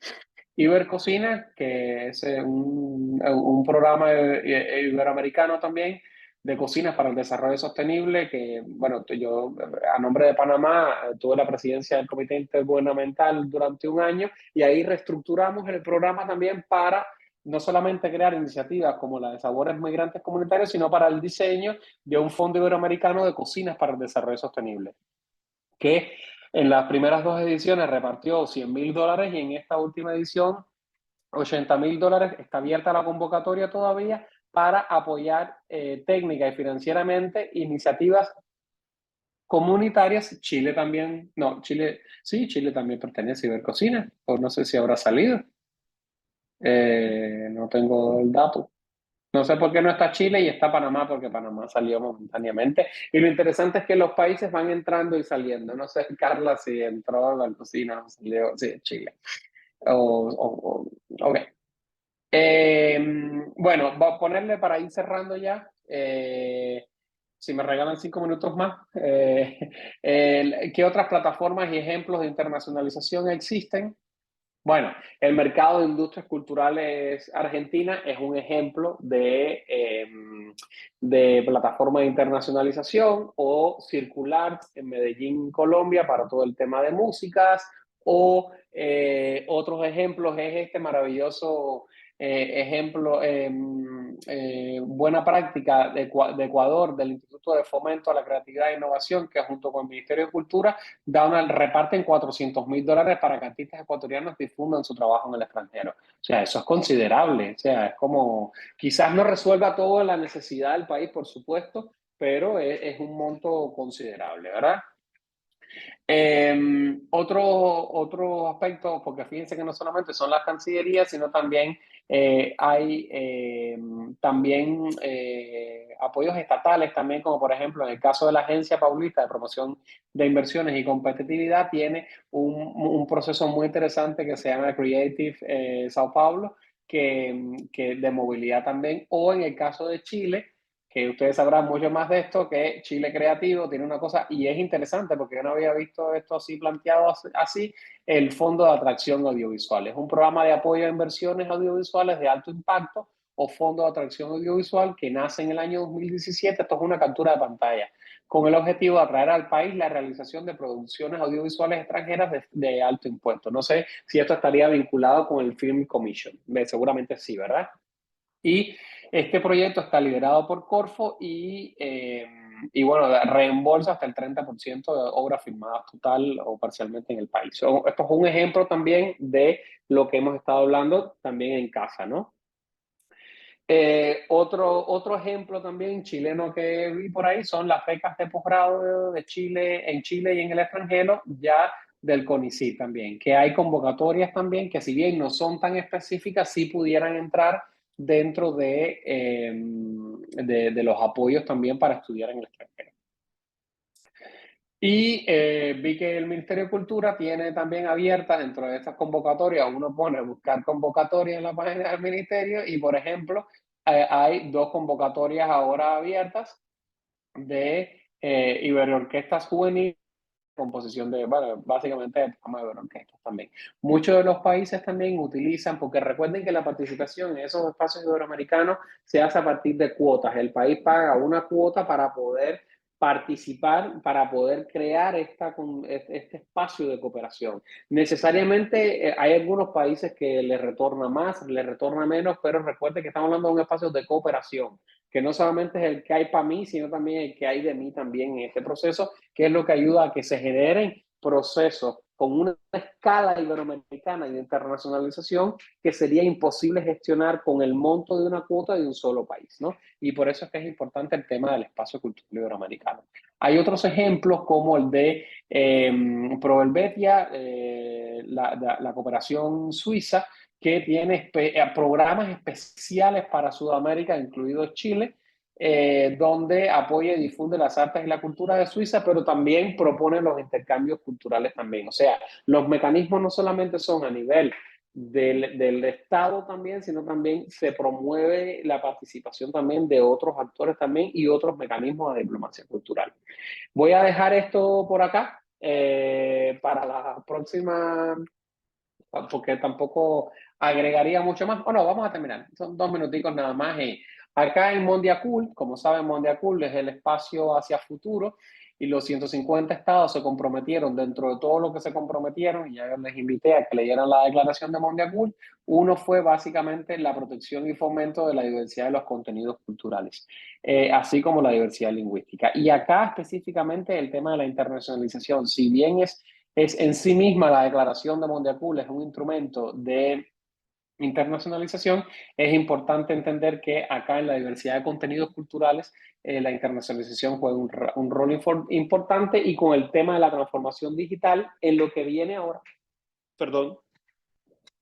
Ibercocina, que es un programa iberoamericano también de cocinas para el desarrollo sostenible, que, bueno, yo a nombre de Panamá tuve la presidencia del Comité Intergubernamental durante un año, y ahí reestructuramos el programa también para no solamente crear iniciativas como la de Sabores Migrantes Comunitarios, sino para el diseño de un fondo iberoamericano de cocinas para el desarrollo sostenible, que en las primeras 2 ediciones repartió $100.000 y en esta última edición $80.000. Está abierta la convocatoria todavía para apoyar técnica y financieramente iniciativas comunitarias. Chile también, no, Chile, sí, Chile también pertenece a Ibercocina, o no sé si habrá salido. No tengo el dato. No sé por qué no está Chile y está Panamá, porque Panamá salió momentáneamente. Y lo interesante es que los países van entrando y saliendo. No sé, Carla, si entró a la cocina o salió, sí, Chile. Ok. Bueno, voy a ponerle para ir cerrando ya. Si me regalan 5 minutos más, ¿qué otras plataformas y ejemplos de internacionalización existen? Bueno, el mercado de industrias culturales Argentina es un ejemplo de plataforma de internacionalización, o Circular en Medellín, Colombia, para todo el tema de músicas, o otros ejemplos es este maravilloso ejemplo, buena práctica de Ecuador, del Instituto de Fomento a la Creatividad e Innovación, que junto con el Ministerio de Cultura reparten $400.000 para que artistas ecuatorianos difundan su trabajo en el extranjero. O sea, eso es considerable. O sea, es como, quizás no resuelva toda la necesidad del país, por supuesto, pero es un monto considerable, ¿verdad? Otro aspecto, porque fíjense que no solamente son las cancillerías, sino también hay también apoyos estatales también, como por ejemplo en el caso de la Agencia Paulista de Promoción de Inversiones y Competitividad, tiene un proceso muy interesante que se llama Creative Sao Paulo, que de movilidad también, o en el caso de Chile, que ustedes sabrán mucho más de esto, que Chile Creativo tiene una cosa, y es interesante porque yo no había visto esto así planteado así, el Fondo de Atracción Audiovisual. Es un programa de apoyo a inversiones audiovisuales de alto impacto, o Fondo de Atracción Audiovisual, que nace en el año 2017. Esto es una captura de pantalla, con el objetivo de atraer al país la realización de producciones audiovisuales extranjeras de alto impuesto. No sé si esto estaría vinculado con el Film Commission. Seguramente sí, ¿verdad? Y este proyecto está liderado por Corfo y bueno, reembolsa hasta el 30% de obras firmadas total o parcialmente en el país. Esto es un ejemplo también de lo que hemos estado hablando también en casa, ¿no? Otro ejemplo también chileno que vi por ahí son las becas de posgrado de Chile, en Chile y en el extranjero, ya del CONICYT también, que hay convocatorias también que, si bien no son tan específicas, sí pudieran entrar dentro de los apoyos también para estudiar en el extranjero. Y vi que el Ministerio de Cultura tiene también abiertas dentro de estas convocatorias, uno pone buscar convocatorias en la página del Ministerio y, por ejemplo, hay dos convocatorias ahora abiertas de Iberoorquestas juveniles, composición de, bueno, básicamente de programa de Iberoorquestas también. Muchos de los países también utilizan, porque recuerden que la participación en esos espacios iberoamericanos se hace a partir de cuotas. El país paga una cuota para poder participar, para poder crear este espacio de cooperación. Necesariamente hay algunos países que le retorna más, le retorna menos, pero recuerden que estamos hablando de un espacio de cooperación, que no solamente es el que hay para mí, sino también el que hay de mí también en este proceso, que es lo que ayuda a que se generen procesos con una escala iberoamericana y de internacionalización que sería imposible gestionar con el monto de una cuota de un solo país, ¿no? Y por eso es que es importante el tema del espacio cultural iberoamericano. Hay otros ejemplos como el de Provelvetia, la cooperación suiza, que tiene programas especiales para Sudamérica, incluido Chile, donde apoya y difunde las artes y la cultura de Suiza, pero también propone los intercambios culturales también. O sea, los mecanismos no solamente son a nivel del Estado también, sino también se promueve la participación también de otros actores también y otros mecanismos de diplomacia cultural. Voy a dejar esto por acá para la próxima, porque tampoco agregaría mucho más. Bueno, vamos a terminar. Son 2 minuticos nada más. Y acá en Mondiacult, como saben, Mondiacult es el espacio hacia futuro y los 150 estados se comprometieron dentro de todo lo que se comprometieron, y ya les invité a que leyeran la declaración de Mondiacult. Uno fue básicamente la protección y fomento de la diversidad de los contenidos culturales, así como la diversidad lingüística. Y acá específicamente el tema de la internacionalización, si bien es en sí misma la declaración de Mondiacult, es un instrumento de internacionalización, es importante entender que acá en la diversidad de contenidos culturales la internacionalización juega un rol importante, y con el tema de la transformación digital en lo que viene ahora, perdón,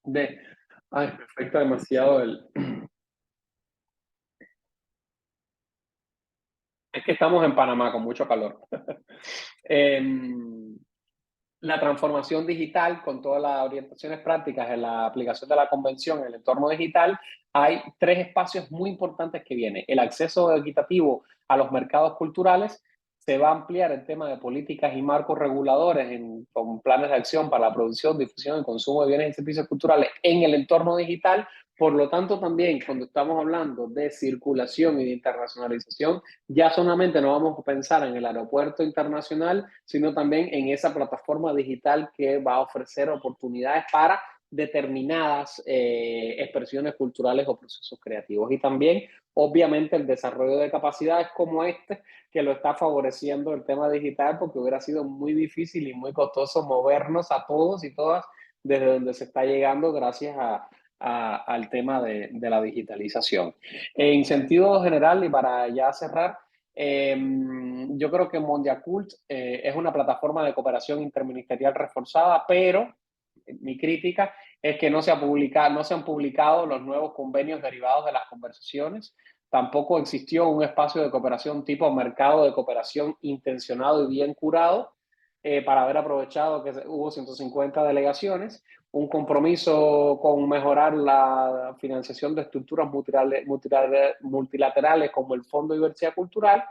de, ay, me afecta demasiado es que estamos en Panamá con mucho calor. La transformación digital con todas las orientaciones prácticas en la aplicación de la convención en el entorno digital, hay 3 espacios muy importantes que vienen. El acceso equitativo a los mercados culturales, se va a ampliar el tema de políticas y marcos reguladores con planes de acción para la producción, difusión y consumo de bienes y servicios culturales en el entorno digital. Por lo tanto, también cuando estamos hablando de circulación y de internacionalización, ya solamente no vamos a pensar en el aeropuerto internacional, sino también en esa plataforma digital que va a ofrecer oportunidades para determinadas expresiones culturales o procesos creativos. Y también, obviamente, el desarrollo de capacidades como este, que lo está favoreciendo el tema digital, porque hubiera sido muy difícil y muy costoso movernos a todos y todas desde donde se está llegando gracias al tema de la digitalización. En sentido general, y para ya cerrar, yo creo que Mondiacult es una plataforma de cooperación interministerial reforzada, pero mi crítica es que no se han publicado los nuevos convenios derivados de las conversaciones. Tampoco existió un espacio de cooperación tipo mercado de cooperación intencionado y bien curado, para haber aprovechado que hubo 150 delegaciones, un compromiso con mejorar la financiación de estructuras multilaterales como el Fondo de Diversidad Cultural.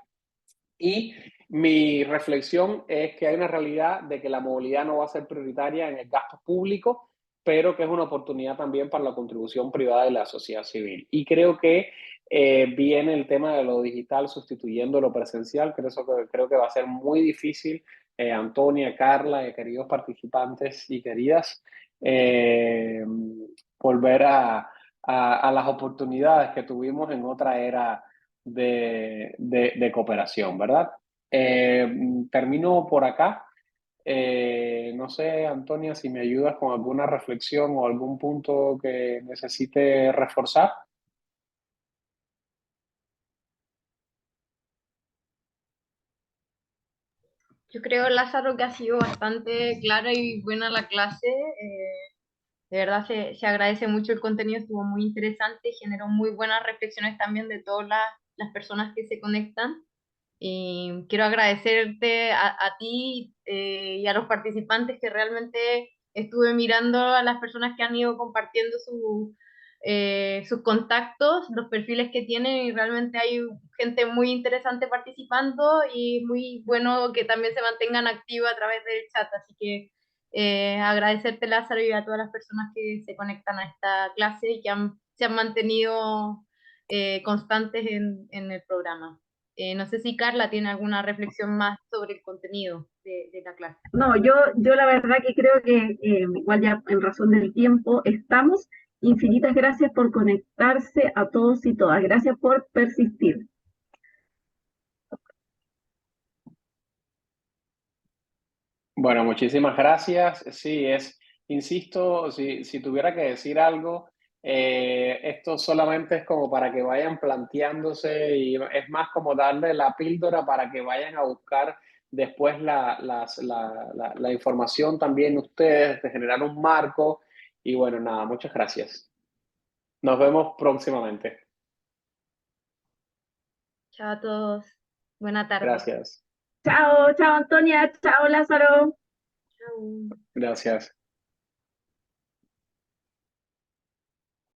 Y mi reflexión es que hay una realidad de que la movilidad no va a ser prioritaria en el gasto público, pero que es una oportunidad también para la contribución privada de la sociedad civil. Y creo que viene el tema de lo digital sustituyendo lo presencial. Creo que va a ser muy difícil, Antonia, Carla, queridos participantes y queridas, eh, volver a las oportunidades que tuvimos en otra era de cooperación, ¿verdad? Termino por acá. No sé, Antonia, si me ayudas con alguna reflexión o algún punto que necesite reforzar. Yo creo, Lázaro, que ha sido bastante clara y buena la clase. De verdad se agradece mucho el contenido, estuvo muy interesante, generó muy buenas reflexiones también de todas las personas que se conectan. Y quiero agradecerte a ti y a los participantes que realmente estuve mirando a las personas que han ido compartiendo sus contactos, los perfiles que tienen y realmente hay gente muy interesante participando y muy bueno que también se mantengan activos a través del chat. Así que agradecerte, Lázaro, y a todas las personas que se conectan a esta clase y que se han mantenido constantes en el programa. No sé si Carla tiene alguna reflexión más sobre el contenido de la clase. No, yo la verdad que creo que igual ya en razón del tiempo estamos. Infinitas gracias por conectarse a todos y todas. Gracias por persistir. Bueno, muchísimas gracias. Sí, insisto, si tuviera que decir algo, esto solamente es como para que vayan planteándose y es más como darle la píldora para que vayan a buscar después la información también ustedes, de generar un marco. Y bueno, nada, muchas gracias. Nos vemos próximamente. Chao a todos. Buena tarde. Gracias. Chao, chao Antonia, chao Lázaro. Chao. Gracias.